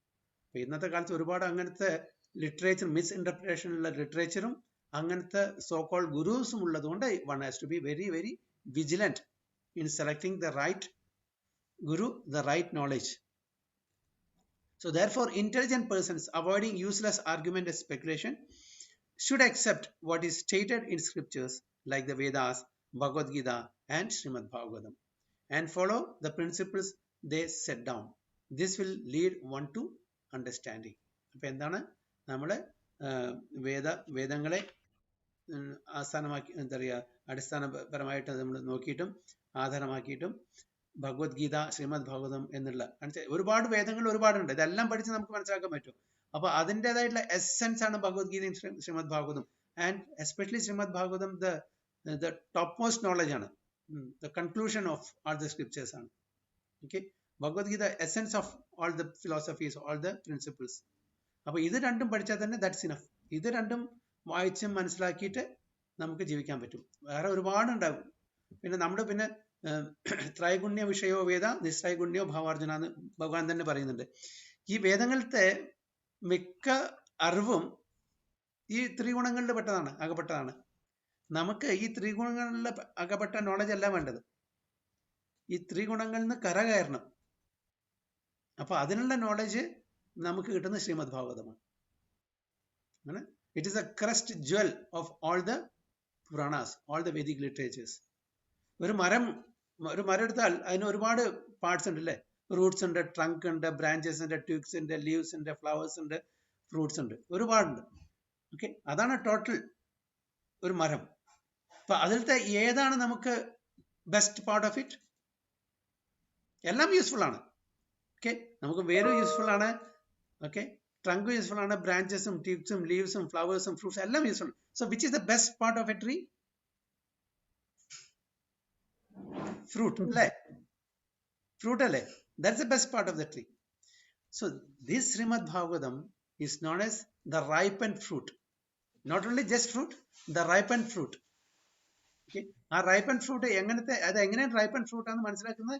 അപ്പൊ ഇന്നത്തെ കാലത്ത് ഒരുപാട് അങ്ങനത്തെ ലിറ്ററേച്ചർ മിസ് ഇന്റർപ്രിട്ടേഷനുള്ള ലിറ്ററേച്ചറും അങ്ങനത്തെ സോ കോൾഡ് ഗുരുസും ഉള്ളതുകൊണ്ട് one has to be very very vigilant in selecting the right guru, the right knowledge. So therefore, intelligent persons avoiding useless argument and speculation should accept what is stated in scriptures like the Vedas, Bhagavad Gita and Srimad Bhagavatam and follow the principles they set down. This will lead one to understanding. അപ്പോൾ എന്താണ് നമ്മൾ വേദങ്ങളെ ആസ്ഥാനമാക്കി എന്താ പറയുക അടിസ്ഥാനപരമായിട്ട് നമ്മൾ നോക്കിയിട്ടും ആധാരമാക്കിയിട്ടും ഭഗവത്ഗീത, ശ്രീമദ് ഭാഗവതം എന്നുള്ള ഒരുപാട് വേദങ്ങൾ ഒരുപാടുണ്ട്. ഇതെല്ലാം പഠിച്ച് നമുക്ക് മനസ്സിലാക്കാൻ പറ്റും. അപ്പൊ അതിൻ്റെതായിട്ടുള്ള എസെൻസ് ആണ് ഭഗവത്ഗീതയും Srimad Bhagavatam. And especially Srimad Bhagavatam the top most knowledge ആണ്, the conclusion of all the scriptures ആണ്. Okay, Bhagavad Gita essence of all the philosophies, all the principles. അപ്പൊ ഇത് രണ്ടും പഠിച്ചാൽ തന്നെ ദാറ്റ്സ് ഇനഫ്. ഇത് രണ്ടും വായിച്ചും മനസ്സിലാക്കിയിട്ട് നമുക്ക് ജീവിക്കാൻ പറ്റും. വേറെ ഒരുപാടുണ്ടാവും. പിന്നെ നമ്മുടെ ത്രൈഗുണ്യ വിഷയോ വേദ നിസ്ത്രൈഗുണ്യോ ഭാവാർജുന എന്ന് ഭഗവാൻ തന്നെ പറയുന്നുണ്ട്. ഈ വേദങ്ങളിലത്തെ മിക്ക അറിവും ഈ ത്രിഗുണങ്ങളിൽ അകപ്പെട്ടതാണ്. നമുക്ക് ഈ ത്രിഗുണങ്ങളിൽ അകപ്പെട്ട നോളജ് അല്ല വേണ്ടത്, ഈ ത്രിഗുണങ്ങളിൽ നിന്ന് കരകയറണം. അപ്പൊ അതിനുള്ള നോളജ് നമുക്ക് കിട്ടുന്ന ശ്രീമദ് ഭാഗവതമാണ്. അങ്ങനെ it is A crest jewel of all the Puranas, all the Vedic literatures. ഒരു മരം എടുത്താൽ അതിന് ഒരുപാട് പാർട്സ് ഉണ്ട് അല്ലേ? റൂട്ട്സ് ഉണ്ട്, ട്രങ്ക് ഉണ്ട്, ബ്രാഞ്ചസ് ഉണ്ട്, ട്വിഗ്സ് ഉണ്ട്, ലീവ്സ് ഉണ്ട്, ഫ്ലവേഴ്സ് ഉണ്ട്, ഫ്രൂട്ട്സ് ഉണ്ട്, ഒരുപാടുണ്ട്. ഓക്കെ, അതാണ് ടോട്ടൽ ഒരു മരം. അപ്പൊ അതിലത്തെ ഏതാണ് നമുക്ക് ബെസ്റ്റ് പാർട്ട് ഓഫ് ഇറ്റ്? എല്ലാം യൂസ്ഫുൾ ആണ്. ഓക്കെ, നമുക്ക് വേരും യൂസ്ഫുൾ ആണ്, ഓക്കെ, ട്രങ്കും യൂസ്ഫുൾ ആണ്, ബ്രാഞ്ചസും ട്വിഗ്സും ലീവ്സും ഫ്ലവേഴ്സും ഫ്രൂട്ട്സും എല്ലാം useful. So which is the best part of A tree? Fruit, fruit alle. That's the best part of the tree. So this Srimad Bhagavatam is known as the ripened fruit. Not only just fruit, the ripened fruit. Okay, ആ ripened fruit എങ്ങനെയാണ് ripened fruit ആണെന്ന് മനസ്സിലാക്കുന്നത്?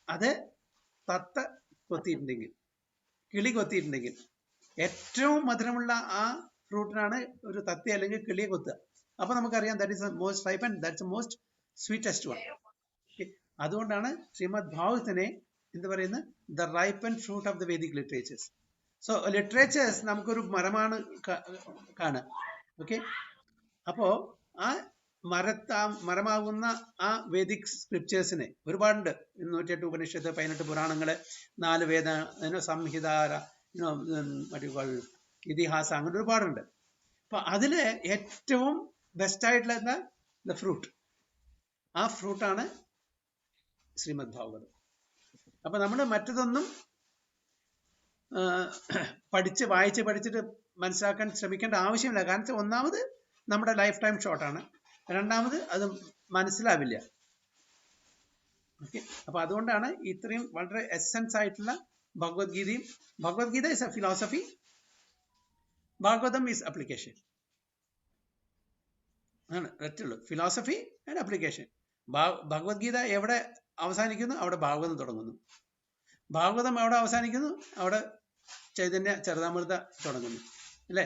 അത് തത്ത കൊത്തിയിട്ടുണ്ടെങ്കിൽ, കിളി കൊത്തിയിട്ടുണ്ടെങ്കിൽ, ഏറ്റവും മധുരമുള്ള ആ ഫ്രൂട്ടിനാണ് ഒരു തത്ത അല്ലെങ്കിൽ കിളിയെ കൊത്തുക. അപ്പൊ നമുക്കറിയാം that is the most ripened, that's the most sweetest one. അതുകൊണ്ടാണ് ശ്രീമദ് ഭാഗവതത്തിനെ എന്ത് പറയുന്നത്? The ripened fruit of the Vedic literatures. So literatures നമുക്കൊരു മരമാണ് കാണുക. ഓക്കെ, അപ്പോ ആ മരമാകുന്ന ആ വേദിക് സ്ക്രിപ്റ്റേഴ്സിനെ ഒരുപാടുണ്ട്. 108 ഉപനിഷത്ത്, 18 പുരാണങ്ങള്, 4 വേദ, സംഹിത, ഇതിഹാസം, അങ്ങനെ ഒരുപാടുണ്ട്. അപ്പൊ അതില് ഏറ്റവും ബെസ്റ്റ് ആയിട്ടുള്ള ദ ഫ്രൂട്ട്, ആ ഫ്രൂട്ടാണ് ശ്രീമദ് ഭാഗവതം. അപ്പൊ നമ്മൾ മറ്റതൊന്നും വായിച്ചിട്ട് മനസ്സിലാക്കാൻ ശ്രമിക്കേണ്ട ആവശ്യമില്ല. കാരണം ഒന്നാമത് നമ്മുടെ ലൈഫ് ടൈം ഷോർട്ടാണ്, രണ്ടാമത് അത് മനസ്സിലാവില്ല. ഓക്കെ, അപ്പൊ അതുകൊണ്ടാണ് ഇത്രയും വളരെ എസെൻസ് ആയിട്ടുള്ള ഭഗവത്ഗീതയും. Bhagavad Gita is a philosophy, Bhagavatam is application. ആണ് ഒറ്റുള്ളൂ, ഫിലോസഫി ആൻഡ് അപ്ലിക്കേഷൻ. ഭഗവത്ഗീത എവിടെ അവസാനിക്കുന്നു അവിടെ ഭാഗവതം തുടങ്ങുന്നു. ഭാഗവതം എവിടെ അവസാനിക്കുന്നു അവിടെ ചൈതന്യ ചരിതാമൃത തുടങ്ങുന്നു അല്ലെ?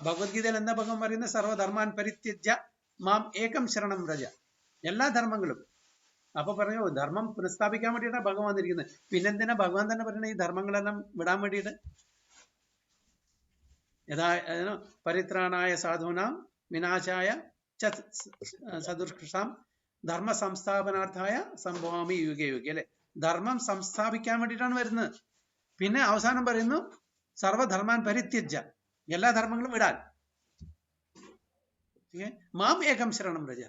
ഭഗവത്ഗീതയിൽ എന്താ ഭഗവാൻ പറയുന്നത്? സർവധർമാൻ പരിത്യജ്യ മാം ഏകം ശരണം വ്രജ. എല്ലാ ധർമ്മങ്ങളും. അപ്പൊ പറഞ്ഞു ധർമ്മം പുനഃസ്ഥാപിക്കാൻ വേണ്ടിയിട്ടാണ് ഭഗവാൻ വന്നിരിക്കുന്നത്. പിന്നെന്തിനാ ഭഗവാൻ തന്നെ പറയുന്നത് ഈ ധർമ്മങ്ങളെല്ലാം വിടാൻ വേണ്ടിയിട്ട്? പരിത്രാണായ സാധൂനാം വിനാശായ സദുഷ്കൃതാം ധർമ്മ സംസ്ഥാപനാർത്ഥായ സംഭവാമി യുഗേ യുഗേ അല്ലെ? ധർമ്മം സംസ്ഥാപിക്കാൻ വേണ്ടിയിട്ടാണ് വരുന്നത്. പിന്നെ അവസാനം പറയുന്നു സർവധർമാൻ പരിത്യജ്യ, എല്ലാ ധർമ്മങ്ങളും വിടാൻ. മാം ഏകം ശരണം വ്രജ.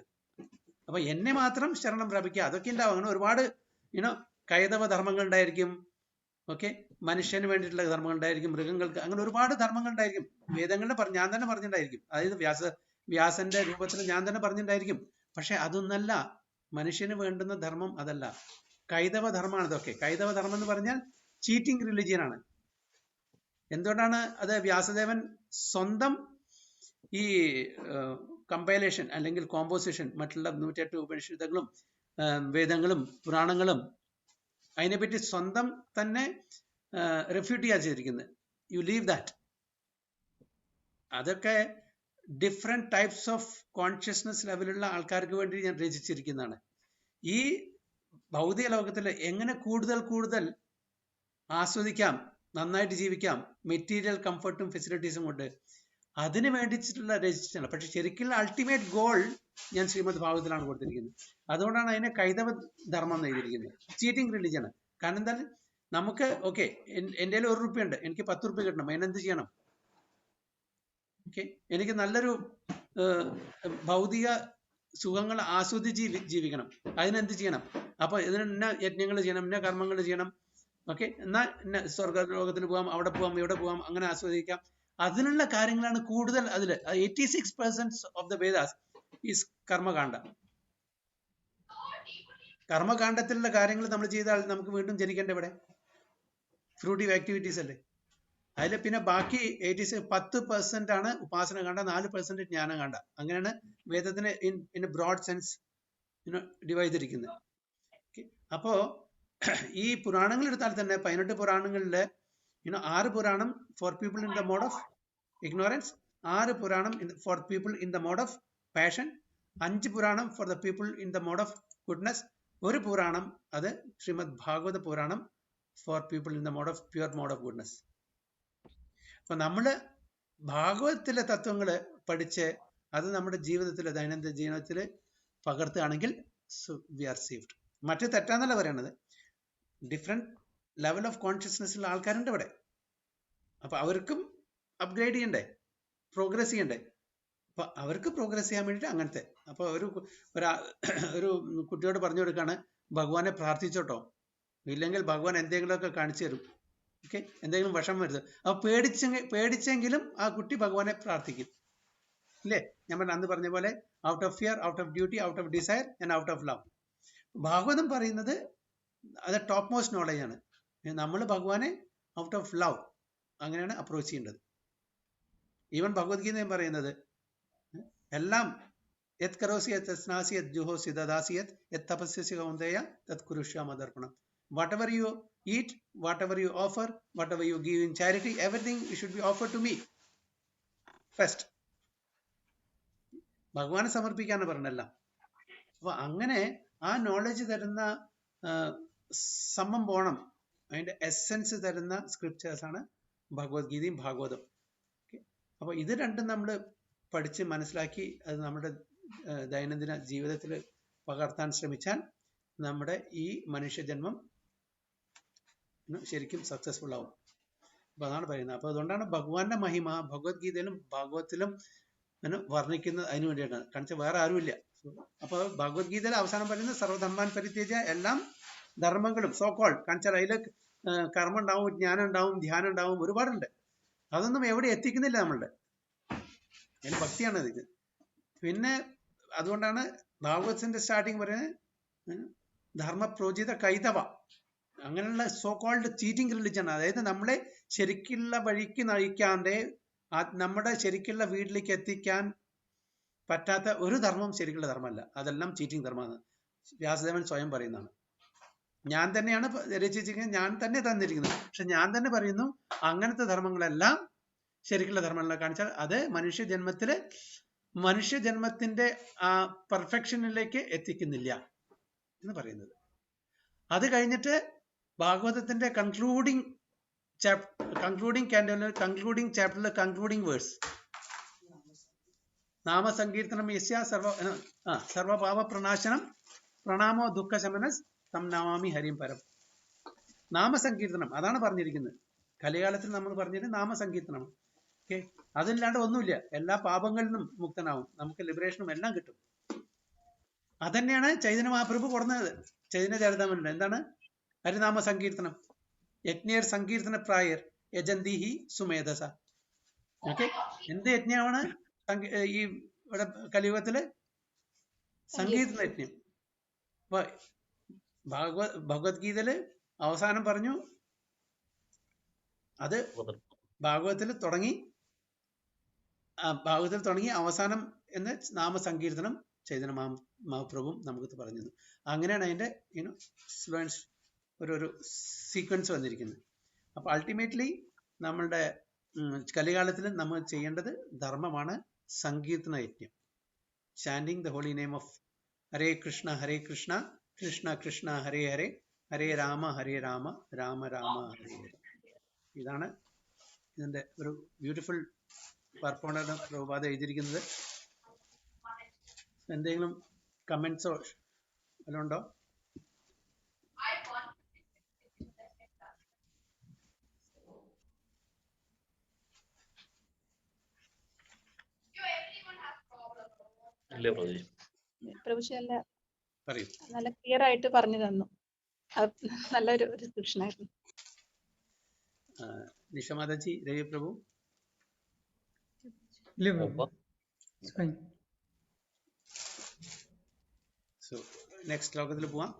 അപ്പൊ എന്നെ മാത്രം ശരണം പ്രാപിക്കുക. അതൊക്കെ ഉണ്ടാവും. അങ്ങനെ ഒരുപാട് കൈതവ ധർമ്മങ്ങൾ ഉണ്ടായിരിക്കും. ഓക്കെ, മനുഷ്യന് വേണ്ടിയിട്ടുള്ള ധർമ്മങ്ങൾ ഉണ്ടായിരിക്കും, മൃഗങ്ങൾക്ക്, അങ്ങനെ ഒരുപാട് ധർമ്മങ്ങൾ ഉണ്ടായിരിക്കും. വേദങ്ങളിൽ ഞാൻ തന്നെ പറഞ്ഞിട്ടുണ്ടായിരിക്കും. അതായത് വ്യാസന്റെ രൂപത്തിൽ ഞാൻ തന്നെ പറഞ്ഞിട്ടുണ്ടായിരിക്കും. പക്ഷെ അതൊന്നല്ല മനുഷ്യന് വേണ്ടുന്ന ധർമ്മം, അതല്ല. കൈതവ ധർമ്മമാണ് ഇതൊക്കെ. കൈതവ ധർമ്മം എന്ന് പറഞ്ഞാൽ ചീറ്റിംഗ് റിലിജിയൻ ആണ്. എന്തുകൊണ്ടാണ് അത്? വ്യാസദേവൻ സ്വന്തം ഈ കമ്പൈലേഷൻ അല്ലെങ്കിൽ കോമ്പോസിഷൻ, മറ്റുള്ള 108 ഉപനിഷത്തുകളും വേദങ്ങളും പുരാണങ്ങളും അതിനെപ്പറ്റി സ്വന്തം തന്നെ റെഫ്യൂട്ടിയാ ചെയ്തിരിക്കുന്നത്. You leave that. അതൊക്കെ ഡിഫറെന്റ് ടൈപ്സ് ഓഫ് കോൺഷ്യസ്നസ് ലെവലുള്ള ആൾക്കാർക്ക് വേണ്ടി ഞാൻ രചിച്ചിരിക്കുന്നതാണ്. ഈ ഭൗതിക ലോകത്തിൽ എങ്ങനെ കൂടുതൽ ആസ്വദിക്കാം, നന്നായിട്ട് ജീവിക്കാം, മെറ്റീരിയൽ കംഫർട്ടും ഫെസിലിറ്റീസും കൊണ്ട്, അതിന് വേണ്ടിയിട്ടുള്ള രചിച്ചാണ്. പക്ഷെ ശരിക്കുള്ള അൾട്ടിമേറ്റ് ഗോൾ ഞാൻ ശ്രീമദ് ഭാഗവതത്തിലാണ് കൊടുത്തിരിക്കുന്നത്. അതുകൊണ്ടാണ് അതിനെ കൈതവ ധർമ്മം എന്ന് എഴുതിയിരിക്കുന്നത്. Cheating religion. കാരണം എന്താ, നമുക്ക് ഓക്കെ എൻ്റെ കയ്യിൽ 1 രൂപ ഉണ്ട്, എനിക്ക് 10 രൂപ കിട്ടണം, അതിനെന്ത് ചെയ്യണം? ഓക്കെ, എനിക്ക് നല്ലൊരു ഭൗതിക സുഖങ്ങൾ ആസ്വദിച്ച് ജീവിക്കണം, അതിനെന്ത് ചെയ്യണം? അപ്പൊ ഇതിന് ഇന്ന യജ്ഞങ്ങൾ ചെയ്യണം, ഇന്ന കർമ്മങ്ങൾ ചെയ്യണം. ഓക്കെ, എന്നാൽ ഇന്ന സ്വർഗലോകത്തിന് പോവാം, അവിടെ പോവാം, ഇവിടെ പോവാം, അങ്ങനെ ആസ്വദിക്കാം. അതിനുള്ള കാര്യങ്ങളാണ് കൂടുതൽ. അതിൽ 86% ഓഫ് ദ വേദാസ് ഈസ് കർമ്മകാണ്ഡ. കർമ്മകാണ്ഡത്തിലുള്ള കാര്യങ്ങൾ നമ്മൾ ചെയ്താൽ നമുക്ക് വീണ്ടും ജനിക്കേണ്ട ഇവിടെ ഫ്രൂട്ടീവ് ആക്ടിവിറ്റീസ് അല്ലേ. അതിൽ പിന്നെ ബാക്കി 10% ആണ് ഉപാസന കാണ്ഡ, 4% ജ്ഞാനം കാണ്ഡ. അങ്ങനെയാണ് വേദത്തിനെ ഇൻ ബ്രോഡ് സെൻസ് ഡിവൈഡ് ചെയ്തിരിക്കുന്നത്. അപ്പോ ഈ പുരാണങ്ങൾ എടുത്താൽ തന്നെ 18 പുരാണങ്ങളില് 6 പുരാണം for people in the mode of ignorance, 6 പുരാണം for people in the mode of passion, 5 പുരാണം for the people in the mode of goodness, 1 പുരാണം അത് Srimad Bhagavata Purana for people in the mode of pure mode of goodness. അപ്പൊ നമ്മള് ഭാഗവതത്തിലെ തത്വങ്ങള് പഠിച്ച് അത് നമ്മുടെ ജീവിതത്തില്, ദൈനംദിന ജീവിതത്തിൽ പകർത്തുകയാണെങ്കിൽ വി ആർ സേവ്ഡ്. മറ്റു തെറ്റാന്നല്ല പറയണത്, ഡിഫറെന്റ് ലെവൽ ഓഫ് കോൺഷ്യസ്നെസ് ആൾക്കാരുണ്ട് ഇവിടെ. അപ്പൊ അവർക്കും അപ്ഗ്രേഡ് ചെയ്യണ്ടേ, പ്രോഗ്രസ് ചെയ്യണ്ടേ? അപ്പൊ അവർക്ക് പ്രോഗ്രസ് ചെയ്യാൻ വേണ്ടിയിട്ട് അങ്ങനത്തെ. അപ്പൊ ഒരു കുട്ടിയോട് പറഞ്ഞു കൊടുക്കാണ്, ഭഗവാനെ പ്രാർത്ഥിച്ചോട്ടോ, ഇല്ലെങ്കിൽ ഭഗവാൻ എന്തെങ്കിലുമൊക്കെ കാണിച്ചു തരും. ഓക്കെ, എന്തെങ്കിലും വിഷം വരുന്നത്. അപ്പൊ പേടിച്ചെങ്കിലും ആ കുട്ടി ഭഗവാനെ പ്രാർത്ഥിക്കും, ഇല്ലേ? ഞാൻ അന്ന് പറഞ്ഞ പോലെ out of fear, out of duty, out of desire and out of love. Bhagavatam പറയുന്നത് അത് ടോപ്പ് മോസ്റ്റ് നോളജ് ആണ്. നമ്മൾ ഭഗവാനെ ഔട്ട് ഓഫ് ലവ് അങ്ങനെയാണ് അപ്രോച്ച് ചെയ്യേണ്ടത്. ഈവൻ ഭഗവത്ഗീതയും പറയുന്നത് എല്ലാം യത് കരോസി യത് സ്നാസി യത് ജുഹോസി ദദാസി യത് തപസ്യസി കൗന്ദേയ തത് കുരുഷ്യ മദർപ്പണം. Whatever you eat, whatever you offer, whatever you give in charity, everything should be offered to me first. ഭഗവാനെ സമർപ്പിക്കാന്ന് പറഞ്ഞല്ല. അപ്പൊ അങ്ങനെ ആ നോളജ് തരുന്ന സംഭവം, അതിന്റെ എസെൻസ് തരുന്ന സ്ക്രിപ്റ്റേഴ്സ് ആണ് ഭഗവത്ഗീതയും ഭാഗവതം. അപ്പൊ ഇത് രണ്ടും നമ്മൾ പഠിച്ച് മനസ്സിലാക്കി അത് നമ്മുടെ ദൈനംദിന ജീവിതത്തിൽ പകർത്താൻ ശ്രമിച്ചാൽ നമ്മുടെ ഈ മനുഷ്യജന്മം ശരിക്കും സക്സസ്ഫുൾ ആവും. അപ്പൊ അതാണ് പറയുന്നത്. അപ്പൊ അതുകൊണ്ടാണ് ഭഗവാന്റെ മഹിമ ഭഗവത്ഗീതയിലും ഭാഗവത്തിലും വർണ്ണിക്കുന്നത് അതിനു വേണ്ടിയിട്ടാണ്. കാരണം വേറെ ആരുമില്ല. അപ്പൊ ഭഗവത്ഗീതയിൽ അവസാനം പറയുന്നത് സർവധർമാൻ പരിത്യജ, എല്ലാം ധർമ്മങ്ങളും സോക്കോൾ കാണിച്ചാൽ അതിൽ കർമ്മം ഉണ്ടാവും, ജ്ഞാനം ഉണ്ടാവും, ധ്യാനം ഉണ്ടാവും, ഒരുപാടുണ്ട്. അതൊന്നും എവിടെ എത്തിക്കുന്നില്ല നമ്മളുടെ. അതിന് ഭക്തിയാണ് ഇത്. പിന്നെ അതുകൊണ്ടാണ് ഭാഗവതത്തിന്റെ സ്റ്റാർട്ടിങ് പറയുന്നത് ധർമ്മ പ്രോചിത കൈതവ, അങ്ങനെയുള്ള സോ കോൾഡ് ചീറ്റിംഗ് റിലിജൻ. അതായത് നമ്മളെ ശരിക്കുള്ള വഴിക്ക് നയിക്കാതെ നമ്മുടെ ശരിക്കുള്ള വീട്ടിലേക്ക് എത്തിക്കാൻ പറ്റാത്ത ഒരു ധർമ്മം ശരിക്കുള്ള ധർമ്മമല്ല, അതെല്ലാം ചീറ്റിംഗ് ധർമ്മമാണ്. വ്യാസദേവൻ സ്വയം പറയുന്നതാണ്. ഞാൻ തന്നെയാണ് രചിച്ചിരിക്കുന്നത്, ഞാൻ തന്നെ തന്നിരിക്കുന്നത്. പക്ഷെ ഞാൻ തന്നെ പറയുന്നു അങ്ങനത്തെ ധർമ്മങ്ങളെല്ലാം ശരിക്കുള്ള ധർമ്മങ്ങളെ കാണിച്ചാൽ അത് മനുഷ്യജന്മത്തിന്റെ ആ പെർഫെക്ഷനിലേക്ക് എത്തിക്കുന്നില്ല എന്ന് പറയുന്നത്. അത് കഴിഞ്ഞിട്ട് ഭാഗവതത്തിന്റെ കൺക്ലൂഡിങ് ചാപ്റ്ററിലെ കൺക്ലൂഡിങ് വേഴ്സ് നാമസങ്കീർത്തനം യസ്യ സർവപാപ പ്രണാശനം പ്രണാമോ ദുഃഖ ശമനസ് തം നമാമി ഹരിം പരം. നാമസങ്കീർത്തനം അതാണ് പറഞ്ഞിരിക്കുന്നത്. കലികാലത്തിൽ നമ്മൾ പറഞ്ഞിരുന്നത് നാമസങ്കീർത്തനം. ഓക്കെ, അതില്ലാണ്ട് ഒന്നുമില്ല. എല്ലാ പാപങ്ങളിൽ നിന്നും മുക്തനാവും, നമുക്ക് ലിബറേഷനും എല്ലാം കിട്ടും. അതന്നെയാണ് ചൈതന്യ മഹാപ്രഭു കൊടുക്കുന്നത് ചൈതന്യ ചരിതാമനിൽ. എന്താണ് ഹരിനാമ സങ്കീർത്തനം? യജ്ഞേർ സങ്കീർത്തന പ്രായർ യജന്തീഹി സുമേധസ. ഓക്കെ, എന്ത് യജ്ഞമാണ് ഈ ഇവിടെ കലിയുഗത്തില്? സങ്കീർത്തന യജ്ഞം. അപ്പൊ ഭഗവത്ഗീതയില് അവസാനം പറഞ്ഞു അത് ഭാഗവതത്തിൽ തുടങ്ങി അവസാനം എന്ന് നാമസങ്കീർത്തനം ചൈതന്യ മഹാപ്രഭുവും നമുക്ക് പറഞ്ഞത്. അങ്ങനെയാണ് അതിന്റെ ഒരു സീക്വൻസ് വന്നിരിക്കുന്നത്. അപ്പൊ അൾട്ടിമേറ്റ്ലി നമ്മളുടെ കലികാലത്തിൽ നമ്മൾ ചെയ്യേണ്ടത് ധർമ്മമാണ് സങ്കീർത്തന യജ്ഞം. Chanting the holy name of Hare Krishna Krishna Krishna Hare Hare, Hare Rama Rama Rama Hare Hare. ഇതാണ് ഇതിന്റെ ഒരു ബ്യൂട്ടിഫുൾ പെർഫോമൻസ് പ്രഭുപാദ എഴുതിയിരിക്കുന്നത്. എന്തെങ്കിലും കമന്റ്സോ വല്ലതും ഉണ്ടോ?
പ്രഭുജി
പറയൂ.
നല്ല ക്ലിയർ ആയിട്ട് പറഞ്ഞു തന്നു. നല്ലൊരു ഡിസ്ക്രിപ്ഷൻ ആയിരുന്നു.
നിഷമാതാജി, രവി പ്രഭു. സോ നെക്സ്റ്റ് ശ്ലോകത്തിൽ പോവാം.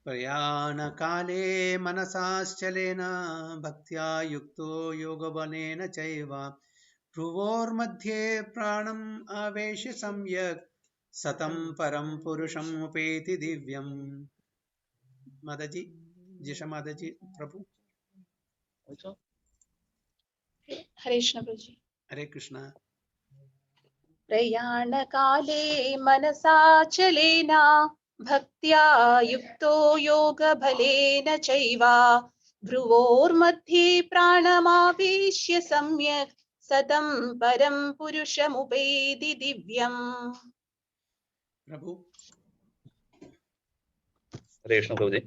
പ്രയാണകാലേ മനസാശ്ചലേന ഭക്ത്യാ യുക്തോ യോഗബലേന ചൈവ ഭ്രുവോർമധ്യേ പ്രാണം ആവേശ്യ സമ്യക് സതം പരം പുരുഷം ഉപേതി ദിവ്യം. മാതാജി, ജിഷ മാതാജി പ്രഭു.
ഹരേ കൃഷ്ണ പ്രഭുജി.
ഹരേ കൃഷ്ണ.
പ്രയാണകാലേ മനസാചലേന ഭക്ത്യാ യുക്തോ യോഗബലേന ചൈവ ഭ്രുവോർമധ്യേ പ്രാണമാവേശ്യ സമ്യക് സതം പരം പുരുഷമുപേതി ദിവ്യം.
പ്രഭു.
Hare Krishna Prabhuji.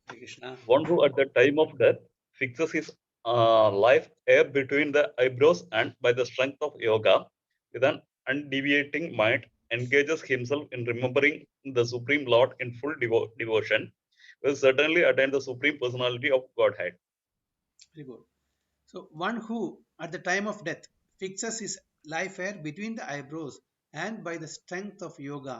Hare Krishna.
One who at the time of death fixes his life hair between the eyebrows and by the strength of yoga with an undeviating mind engages himself in remembering the Supreme Lord in full devotion will certainly attain the Supreme Personality of Godhead.
Very good. So one who at the time of death fixes his life hair between the eyebrows and by the strength of yoga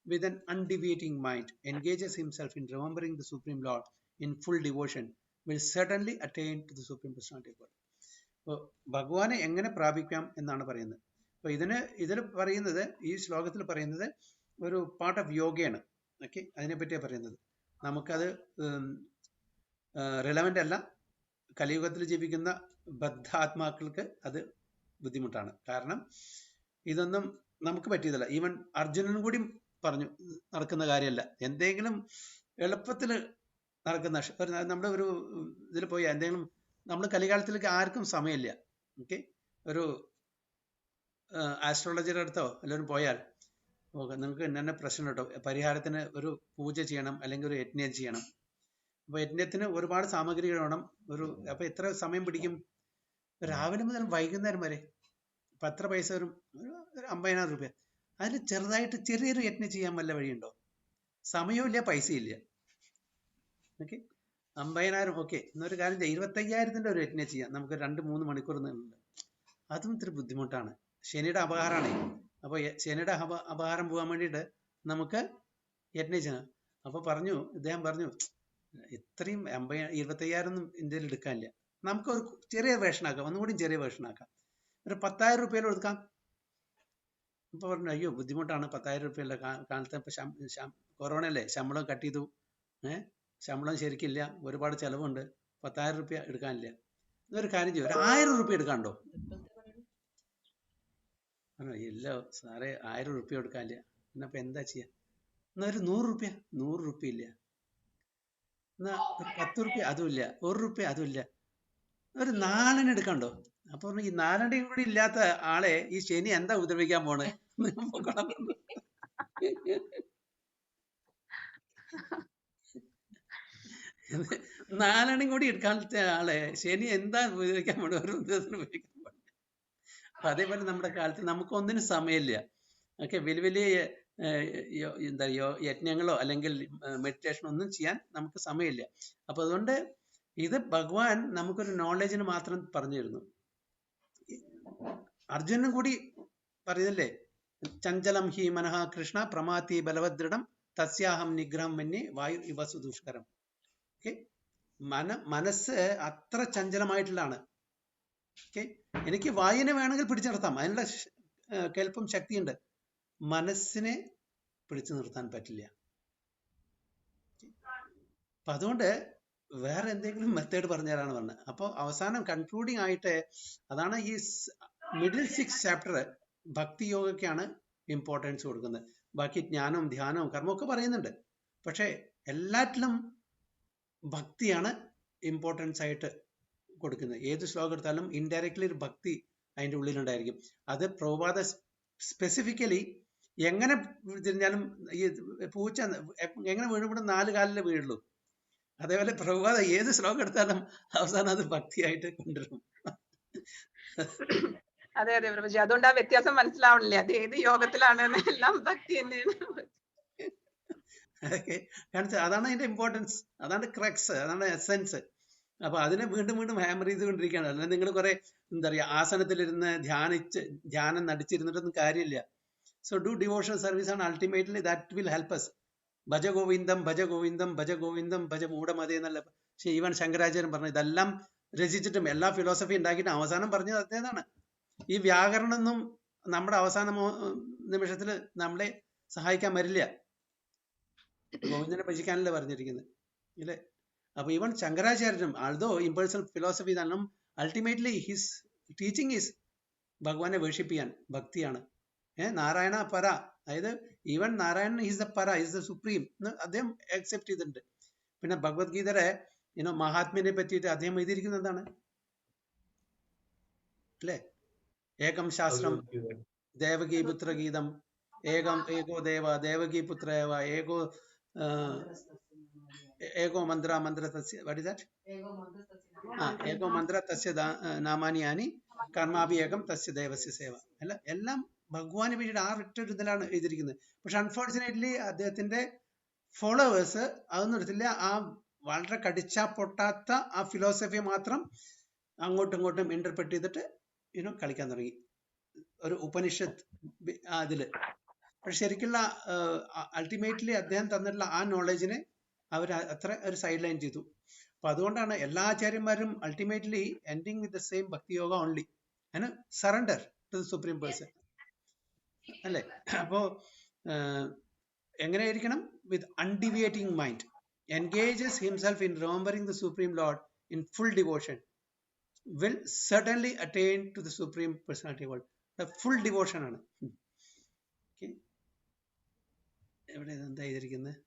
with an undeviating mind engages himself in remembering the Supreme Lord in full devotion will certainly attain to the Supreme Personality of God. അപ്പോൾ ഭഗവാനെ എങ്ങനെ പ്രാപിക്കാം എന്നാണ് പറയുന്നത്. അപ്പോൾ ഇതിൽ പറയുന്നത്, ഈ ശ്ലോകത്തിൽ പറയുന്നത് ഒരു പാർട്ട് ഓഫ് യോഗയാണ്. ഓക്കെ, അതിനെപ്പറ്റിയാണ് പറയുന്നത്. നമുക്കത് റിലവൻ്റ് അല്ല. കലിയുഗത്തിൽ ജീവിക്കുന്ന ബദ്ധാത്മാക്കൾക്ക് അത് ബുദ്ധിമുട്ടാണ്. കാരണം ഇതൊന്നും നമുക്ക് പറ്റിയതല്ല. ഈവൻ അർജുനനും കൂടി പറഞ്ഞു നടക്കുന്ന കാര്യമല്ല. എന്തെങ്കിലും എളുപ്പത്തിൽ നടക്കുന്ന നമ്മുടെ ഒരു ഇതിൽ പോയി എന്തെങ്കിലും, നമ്മൾ കലികാലത്തിലേക്ക് ആർക്കും സമയമില്ല. ഓക്കെ, ഒരു ആസ്ട്രോളജിയുടെ അടുത്തോ എല്ലാവരും പോയാൽ നിങ്ങൾക്ക് ഇന്ന പ്രശ്നം കേട്ടോ, പരിഹാരത്തിന് ഒരു പൂജ ചെയ്യണം അല്ലെങ്കിൽ ഒരു യജ്ഞം ചെയ്യണം. അപ്പോൾ യജ്ഞത്തിന് ഒരുപാട് സാമഗ്രികൾ വേണം. അപ്പോൾ എത്ര സമയം പിടിക്കും? രാവിലെ മുതൽ വൈകുന്നേരം വരെ. അപ്പം എത്ര പൈസ വരും? ഒരു 50,000 രൂപ. അതിൽ ചെറുതായിട്ട് ചെറിയൊരു യജ്ഞം ചെയ്യാൻ വല്ല വഴിയുണ്ടോ? സമയവും ഇല്ല, പൈസയില്ല. ഓക്കെ, 50,000. ഓക്കെ, എന്നൊരു കാര്യം ചെയ്യാം, 25,000-ൻ്റെ ഒരു യജ്ഞം ചെയ്യാം നമുക്ക് 2-3 മണിക്കൂർ നിന്നുണ്ട്. അതും ഇത്തിരി ബുദ്ധിമുട്ടാണ്. ശനിയുടെ അപഹാരമാണ്. അപ്പോൾ ശനിയുടെ അപഹാരം പോകാൻ വേണ്ടിയിട്ട് നമുക്ക് യജ്ഞം ചെയ്യണം. അപ്പോൾ ഇദ്ദേഹം പറഞ്ഞു ഇത്രയും 25,000 ഒന്നും ഇന്ത്യയിൽ എടുക്കാനില്ല, നമുക്കൊരു ചെറിയ വേഷനാക്കാം, ഒന്നുകൂടി ചെറിയ വേഷനാക്കാം, ഒരു 10,000 രൂപയിൽ എടുക്കാം. അപ്പോൾ പറഞ്ഞു അയ്യോ ബുദ്ധിമുട്ടാണ്, 10,000 രൂപയല്ല കാലത്ത്. ഇപ്പം കൊറോണ അല്ലേ, ശമ്പളം കട്ട് ചെയ്തു, ശമ്പളം ശരിക്കില്ല, ഒരുപാട് ചിലവുണ്ട്, 10,000 രൂപ എടുക്കാനില്ല. എന്നൊരു കാര്യം ചെയ്യും, ഒരു 1000 രൂപ എടുക്കാനുണ്ടോ? ഇല്ല സാറേ, 1000 രൂപ എടുക്കാനില്ല. എന്നപ്പോൾ എന്താ ചെയ്യുക? എന്നാൽ ഒരു 100 രൂപ ഇല്ല. എന്നാ ഒരു 10 രൂപ അതുമില്ല, 1 രൂപ അതുമില്ല, ഒരു 4 എടുക്കണ്ടോ? അപ്പൊ ഈ 4 കൂടി ഇല്ലാത്ത ആളെ ഈ ശനി എന്താ ഉപദ്രവിക്കാൻ പോണേ? 4 കൂടി എടുക്കാത്ത ആളെ ശനി എന്താ ഉപദ്രവിക്കാൻ പോണേ? ഒരു ഉദ്യോഗത്തിന് ഉപയോഗിക്കാൻ പോണേ. അപ്പൊ അതേപോലെ നമ്മുടെ കാലത്ത് നമുക്ക് ഒന്നിനും സമയമില്ല. ഓക്കെ, വലിയ എന്താ യജ്ഞങ്ങളോ അല്ലെങ്കിൽ മെഡിറ്റേഷനോ ഒന്നും ചെയ്യാൻ നമുക്ക് സമയമില്ല. അപ്പൊ അതുകൊണ്ട് ഇത് ഭഗവാൻ നമുക്കൊരു നോളജിന് മാത്രം പറഞ്ഞു തരുന്നു. അർജുനനും കൂടി പറയുന്നില്ലേ, ചഞ്ചലം ഹി മനഃ കൃഷ്ണ പ്രമാതി ബലവദൃഢം തസ്യാഹം നിഗ്രഹം മന്യേ വായു ഇവ സുദുഷ്കരം. ഓക്കെ, മനസ്സ് അത്ര ചഞ്ചലമായിട്ടുള്ളതാണ്. ഓക്കെ, എനിക്ക് വായുവിനെ വേണമെങ്കിൽ പിടിച്ചു നിർത്താം, അതിനുള്ള കെൽപ്പും ശക്തിയുണ്ട്. മനസ്സിനെ പിടിച്ചു നിർത്താൻ പറ്റില്ല. അപ്പൊ അതുകൊണ്ട് വേറെ എന്തെങ്കിലും മെത്തേഡ് പറഞ്ഞുതരാണ് പറഞ്ഞത്. അപ്പോൾ അവസാനം കൺക്ലൂഡിങ് ആയിട്ട് അതാണ് ഈ മിഡിൽ 6 ചാപ്റ്റർ ഭക്തി യോഗയ്ക്കാണ് ഇമ്പോർട്ടൻസ് കൊടുക്കുന്നത്. ബാക്കി ജ്ഞാനവും ധ്യാനവും കർമ്മമൊക്കെ പറയുന്നുണ്ട്. പക്ഷെ എല്ലാറ്റിലും ഭക്തിയാണ് ഇമ്പോർട്ടൻസ് ആയിട്ട് കൊടുക്കുന്നത്. ഏത് ശ്ലോകം എടുത്താലും ഇൻഡയറക്ട്ലി ഒരു ഭക്തി അതിൻ്റെ ഉള്ളിലുണ്ടായിരിക്കും. അത് പ്രഭുപാദ സ്പെസിഫിക്കലി എങ്ങനെ തിരിഞ്ഞാലും ഈ പൂച്ച എങ്ങനെ വീഴുമ്പോൾ 4 കാലിലേ വീഴുള്ളൂ. അതേപോലെ പ്രഭുപാദ ഏത് ശ്ലോകം എടുത്താലും അവസാനം അത് ഭക്തിയായിട്ട് കൊണ്ടുവരും.
അതെ അതെ പ്രഭുജി, അതുകൊണ്ട് ആ വ്യത്യാസം മനസ്സിലാവണില്ല. അത് ഏത് യോഗത്തിലാണ് എല്ലാം ഭക്തി തന്നെയാണ്.
അതാണ് അതിന്റെ ഇമ്പോർട്ടൻസ്, അതാണ് ക്രക്സ്, അതാണ് എസെൻസ്. അപ്പൊ അതിനെ വീണ്ടും വീണ്ടും ഹാമർ ചെയ്തുകൊണ്ടിരിക്കുകയാണ്. അല്ലെങ്കിൽ നിങ്ങൾ കുറെ എന്താ പറയുക ആസനത്തിലിരുന്ന് ധ്യാനം നടിച്ചിരുന്നിട്ടൊന്നും കാര്യമില്ല. സോ ഡു ഡിവോഷണൽ സർവീസ് ആണ് ultimately that will help us. ഭജ ഗോവിന്ദം ഭജ ഗോവിന്ദം ഭജ ഗോവിന്ദം ഭജ മൂഢമതേ എന്നല്ല ഈവൻ ശങ്കരാചാര്യൻ പറഞ്ഞു. ഇതെല്ലാം രചിച്ചിട്ടും എല്ലാ ഫിലോസഫി ഉണ്ടാക്കിയിട്ടും അവസാനം പറഞ്ഞത് അതേതാണ്. ഈ വ്യാകരണമൊന്നും നമ്മുടെ അവസാന നിമിഷത്തിൽ നമ്മളെ സഹായിക്കാൻ വരില്ല. ഗോവിന്ദനെ ഭജിക്കാനല്ലേ പറഞ്ഞിരിക്കുന്നത് ഇല്ലേ? അപ്പൊ ഈവൻ ശങ്കരാചാര്യനും ആൾദോ ഇമ്പേഴ്സണൽ ഫിലോസഫി തന്നെ അൾട്ടിമേറ്റ്ലി ഹിസ് ടീച്ചിങ് ഈസ് ഭഗവാനെ വേർഷിപ്പ് ചെയ്യാൻ, ഭക്തിയാണ്. നാരായണ പര, അതായത് ഈവൻ നാരായണൻ ഈസ് ദ പര, ഈസ് ദ സുപ്രീം എന്ന് അദ്ദേഹം അക്സെപ്റ്റ് ചെയ്തിട്ടുണ്ട്. പിന്നെ ഭഗവത്ഗീതയുടെ മഹാത്മ്യനെ പറ്റിയിട്ട് അദ്ദേഹം എഴുതിയിരിക്കുന്നത് എന്താണ് അല്ലേ? ഏകം ശാസ്ത്രം ദേവകീ പുത്രഗീതം, ഏകോ ദേവ ദേവകീ പുത്രേവ, ഏകോ മന്ത്ര തസ്യ, വാട്ട് ഇസ് ദാറ്റ്? ഏകോ മന്ത്ര തസ്യ നാമാനി യാനി കർമാഭി ഏകം തസ്യ ദേവസ്യ സേവ. എല്ലാം ഭഗവാനെ പറ്റിയിട്ട് ആ ഒറ്റ ഇതിലാണ് എഴുതിയിരിക്കുന്നത്. പക്ഷെ അൺഫോർച്ചുനേറ്റ്ലി അദ്ദേഹത്തിന്റെ ഫോളോവേഴ്സ് അതൊന്നും എടുത്തില്ല. ആ വളരെ കടിച്ചാ പൊട്ടാത്ത ആ ഫിലോസഫി മാത്രം അങ്ങോട്ടും ഇങ്ങോട്ടും ഇന്റർപ്രറ്റ് ചെയ്തിട്ട് കളിക്കാൻ തുടങ്ങി ഒരു ഉപനിഷത്ത് അതില്. പക്ഷെ ശരിക്കുള്ള അൾട്ടിമേറ്റ്ലി അദ്ദേഹം തന്നിട്ടുള്ള ആ നോളജിനെ അവർ അത്ര ഒരു സൈഡ് ലൈൻ ചെയ്തു. അപ്പൊ അതുകൊണ്ടാണ് എല്ലാ ആചാര്യന്മാരും ultimately ending with the same bhakti yoga only, surrender to the supreme person അല്ലേ? അപ്പോ എങ്ങനെയായിരിക്കണം? With undeviating mind, engages himself in remembering the Supreme Lord in full devotion, will certainly attain to the Supreme Personality of God. The full devotion ആണ്. എവിടെ എന്താ ചെയ്തിരിക്കുന്നത്?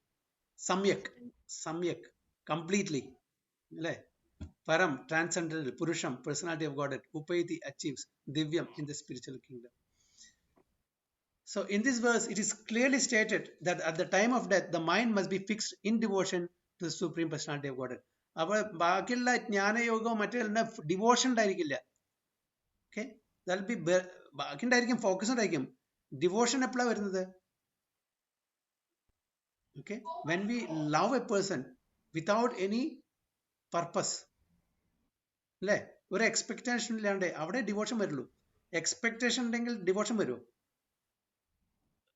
സമ്യക് കംപ്ലീറ്റ്ലി അല്ലേ? പരം ട്രാൻസെൻഡന്റൽ പുരുഷം പേഴ്സണാലിറ്റി ഓഫ് ഗോഡ് ഉപൈതി achieves ദിവ്യം in the spiritual kingdom. So in this verse it is clearly stated that at the time of death the mind must be fixed in devotion to the Supreme Personality of Godhead. അപ്പോൾ ബാക്കിയുള്ള ജ്ഞാനയോഗവും മറ്റേ ഡിവോഷൻ ഉണ്ടായിരിക്കില്ല. ഓക്കെ, ബാക്കി ഉണ്ടായിരിക്കും, ഫോക്കസ് ഉണ്ടായിരിക്കും. ഡിവോഷൻ എപ്പോഴാണ് വരുന്നത്? Okay, when we love A person without any purpose അല്ലേ? ഒരു എക്സ്പെക്ടേഷൻ ഇല്ലാണ്ട് അവിടെ ഡിവോഷൻ വരുള്ളൂ. എക്സ്പെക്ടേഷൻ ഉണ്ടെങ്കിൽ ഡിവോഷൻ വരുമോ?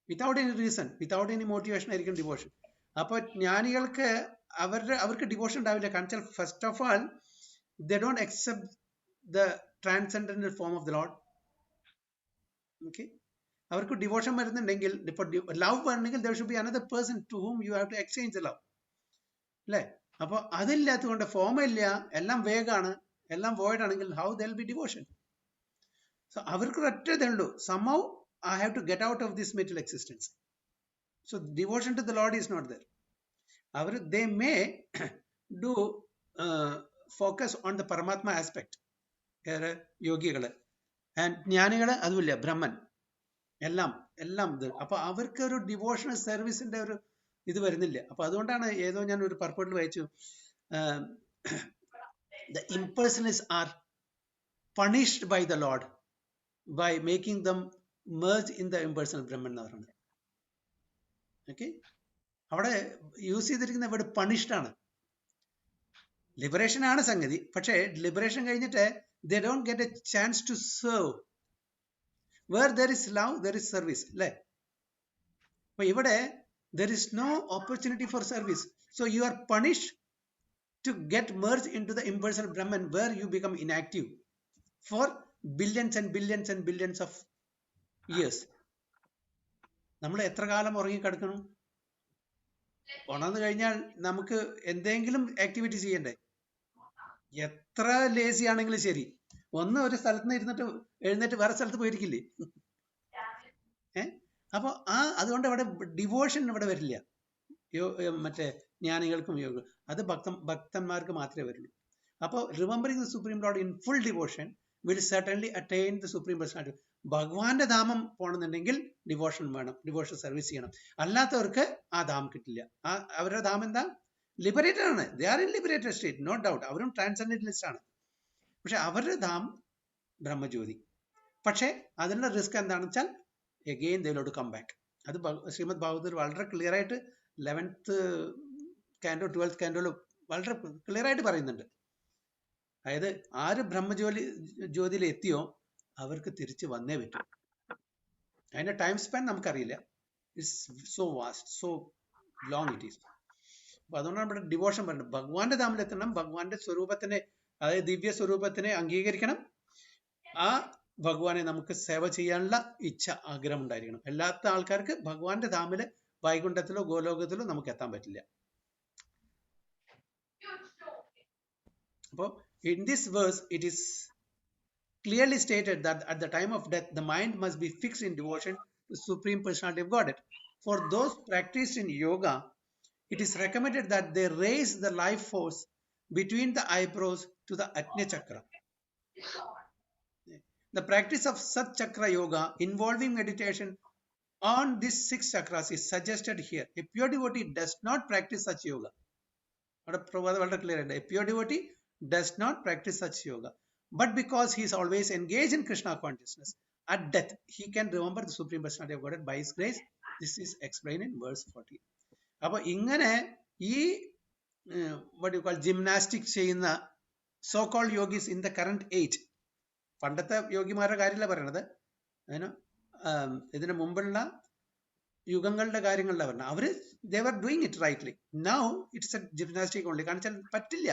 Without any reason, without any motivation ആയിരിക്കും ഡിവോഷൻ. അപ്പോൾ ജ്ഞാനികൾക്ക് അവർക്ക് ഡിവോഷൻ ഉണ്ടാവില്ല. കാരണം വെച്ചാൽ first of all they don't accept the transcendental form of the Lord. Okay, അവർക്ക് ഡിവോഷൻ വരുന്നുണ്ടെങ്കിൽ, ഇപ്പോൾ ലവ് വരണമെങ്കിൽ there should be another person to whom you have to exchange the love അല്ലേ? അപ്പോൾ അതില്ലാത്തതുകൊണ്ട്, ഫോം ഇല്ല, എല്ലാം വേഗമാണ്, എല്ലാം വോയിഡ് ആണെങ്കിൽ how there will be devotion? So അവർക്ക് ഒറ്റ ഇതേ ഉള്ളൂ, somehow I have to get out of this material existence. So devotion to the Lord is not there. They may do focus on the Paramatma aspect. യോഗികള് ആൻഡ് ജ്ഞാനികള് അതുമില്ല, ബ്രഹ്മൻ എല്ലാം ഇത്. അപ്പൊ അവർക്ക് ഒരു ഡിവോഷണൽ സർവീസിന്റെ ഒരു ഇത് വരുന്നില്ല. അപ്പൊ അതുകൊണ്ടാണ് ഏതോ ഞാൻ ഒരു പർപ്പട്ടിൽ വായിച്ചു, the impersonalists are punished by the Lord by making them merge in the impersonal Brahman എന്ന് പറയുന്നത്. ഓക്കെ, അവിടെ യൂസ് ചെയ്തിരിക്കുന്ന വേർഡ് പണിഷ്ഡ് ആണ്. ലിബറേഷൻ ആണ് സംഗതി, പക്ഷേ ലിബറേഷൻ കഴിഞ്ഞിട്ട് they don't get a chance to serve. Where there is love, there is service അല്ലേ? അപ്പൊ ഇവിടെ there is no opportunity for service. So you are punished to get merged into the impersonal Brahman, where you become inactive for billions and billions and billions of years. നമ്മൾ എത്ര കാലം ഉറങ്ങിക്കിടക്കണം? ഉണർന്നു കഴിഞ്ഞാൽ നമുക്ക് എന്തെങ്കിലും ആക്ടിവിറ്റി ചെയ്യണ്ടേ? എത്ര ലേസി ആണെങ്കിലും ശരി, ഒന്ന് ഒരു സ്ഥലത്ത് നിന്ന് ഇരുന്നിട്ട് എഴുന്നേറ്റ് വേറെ സ്ഥലത്ത് പോയിരിക്കില്ലേ? അപ്പൊ അതുകൊണ്ട് അവിടെ ഡിവോഷൻ ഇവിടെ വരില്ല. മറ്റേ ജ്ഞാനികൾക്കും യോഗ, അത് ഭക്തന്മാർക്ക് മാത്രമേ വരുള്ളൂ. അപ്പോൾ remembering the supreme Lord in full devotion will certainly attain the supreme personality. ഭഗവാന്റെ ധാമം പോകണമെന്നുണ്ടെങ്കിൽ ഡിവോഷൻ വേണം, ഡിവോഷൻ സർവീസ് ചെയ്യണം. അല്ലാത്തവർക്ക് ആ ധാമം കിട്ടില്ല. അവരുടെ ധാമം എന്താ? ലിബറേറ്റഡ് ആണ്. They are in liberated state, no doubt. അവരും ട്രാൻസെൻഡന്റലിസ്റ്റ് ആണ്. പക്ഷെ അവരുടെ ധാം ബ്രഹ്മജ്യോതി. പക്ഷെ അതിനുള്ള റിസ്ക് എന്താണെന്ന് വെച്ചാൽ again they will come back. അത് ശ്രീമദ് ഭാഗവതത്തിൽ വളരെ ക്ലിയർ ആയിട്ട് 11th കാൻഡോ 12th കാൻഡോയിൽ വളരെ ക്ലിയർ ആയിട്ട് പറയുന്നുണ്ട്. അതായത് ആര് ബ്രഹ്മജ്യോതിയിൽ എത്തിയോ അവർക്ക് തിരിച്ച് വന്നേ പറ്റും. അതിന്റെ ടൈം സ്പാൻ നമുക്കറിയില്ല. It's so vast, so long it is. അപ്പൊ അതുകൊണ്ടാണ് ഇവിടെ ഡിവോഷൻ പറയുന്നത്. ഭഗവാന്റെ ധാമിലെത്തണം, ഭഗവാന്റെ സ്വരൂപത്തിനെ, അതായത് ദിവ്യ സ്വരൂപത്തിനെ അംഗീകരിക്കണം. ആ ഭഗവാനെ നമുക്ക് സേവ ചെയ്യാനുള്ള ഇച്ഛ, ആഗ്രഹം ഉണ്ടായിരിക്കണം. അല്ലാത്ത ആൾക്കാർക്ക് ഭഗവാന്റെ ധാമില് വൈകുണ്ഠത്തിലോ ഗോലോകത്തിലോ നമുക്ക് എത്താൻ പറ്റില്ല. അപ്പോൾ in this verse it is clearly stated that at the time of death the mind must be fixed in devotion to the Supreme Personality of Godhead. For those practiced in yoga, it is recommended that they raise the life force between the eyebrows to the Ajna Chakra. The practice of Sat Chakra Yoga involving meditation on these 6 chakras is suggested here. A pure devotee does not practice such yoga. Very clear. A pure devotee does not practice such yoga, but because he is always engaged in Krishna consciousness, at death he can remember the Supreme Personality of Godhead by his grace. This is explained in verse 14. അപ്പോൾ ഇങ്ങനെ ഈ what you call gymnastics ചെയ്യുന്ന so called yogis in the current age, പണ്ടത്തെ യോഗിമാരുടെ കാര്യമല്ല പറയണത്, ഇതിന് മുമ്പുള്ള യുഗങ്ങളുടെ കാര്യങ്ങളിലാണ് പറഞ്ഞത്. അവര് they were doing it rightly. Now it's a gymnastic only. കാരണം വെച്ചാൽ പറ്റില്ല,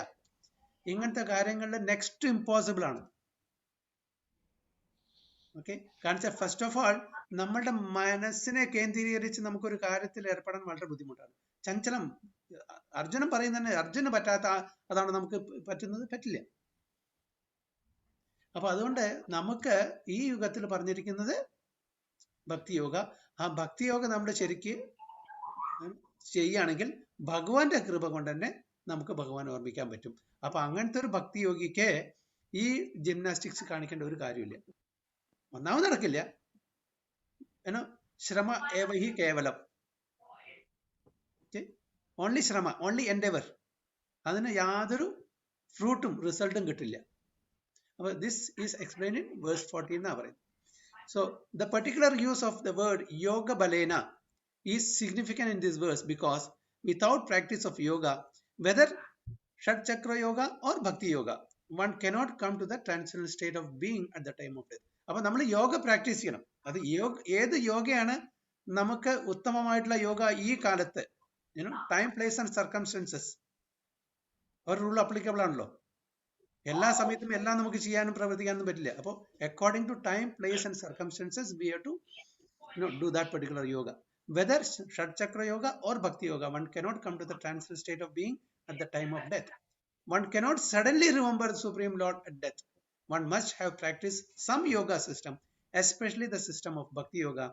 ഇങ്ങനത്തെ കാര്യങ്ങളിൽ നെക്സ്റ്റ് ഇമ്പോസിബിൾ ആണ്. ഓക്കെ, കാരണം വെച്ചാൽ ഫസ്റ്റ് ഓഫ് ഓൾ നമ്മളുടെ മനസ്സിനെ കേന്ദ്രീകരിച്ച് നമുക്കൊരു കാര്യത്തിൽ ഏർപ്പെടാൻ വളരെ ബുദ്ധിമുട്ടാണ്. ചഞ്ചലം, അർജുനൻ പറയുന്നത് തന്നെ അർജുന് പറ്റാത്ത അതാണ് നമുക്ക് പറ്റുന്നത്, പറ്റില്ല. അപ്പൊ അതുകൊണ്ട് നമുക്ക് ഈ യുഗത്തിൽ പറഞ്ഞിരിക്കുന്നത് ഭക്തിയോഗ. ആ ഭക്തിയോഗ നമ്മുടെ ശരിക്ക് ചെയ്യുകയാണെങ്കിൽ ഭഗവാന്റെ കൃപ കൊണ്ട് തന്നെ നമുക്ക് ഭഗവാൻ ഓർമ്മിക്കാൻ പറ്റും. അപ്പൊ അങ്ങനത്തെ ഒരു ഭക്തിയോഗിക്ക് ഈ ജിംനാസ്റ്റിക്സ് കാണിക്കേണ്ട ഒരു കാര്യമില്ല. ഒന്നാമത് നടക്കില്ല. ശ്രമ ഏവഹി കേവലം, ഓൺലി ശ്രമ, ഓൺലി എൻഡെവർ, അതിന് യാതൊരു ഫ്രൂട്ടും റിസൾട്ടും കിട്ടില്ല. അപ്പൊ this is explained in verse 14 എന്നാ പറയുന്നത്. So the particular use of the word yoga balena is significant in this verse because without practice of yoga, whether Shat Chakra yoga or Bhakti yoga, one cannot come to the transcendental state of being at the time of death. അപ്പൊ നമ്മൾ യോഗ പ്രാക്ടീസ് ചെയ്യണം. അത് ഏത് യോഗയാണ് നമുക്ക് ഉത്തമമായിട്ടുള്ള യോഗ ഈ കാലത്ത്? ടൈം, പ്ലേസ് ആൻഡ് സർക്കംസ്റ്റൻസസ് ഒരു റൂൾ അപ്ലിക്കബിൾ ആണല്ലോ. എല്ലാ സമയത്തും എല്ലാം നമുക്ക് ചെയ്യാനും പ്രവർത്തിക്കാനും പറ്റില്ല. അപ്പോൾ according to time, place and circumstances we have to do that particular yoga. Whether Shat Chakra yoga or Bhakti yoga, one cannot come to the transcendental state of being at the time of death. One cannot suddenly remember the Supreme Lord at death. One must have practiced some yoga system, especially the system of Bhakti yoga.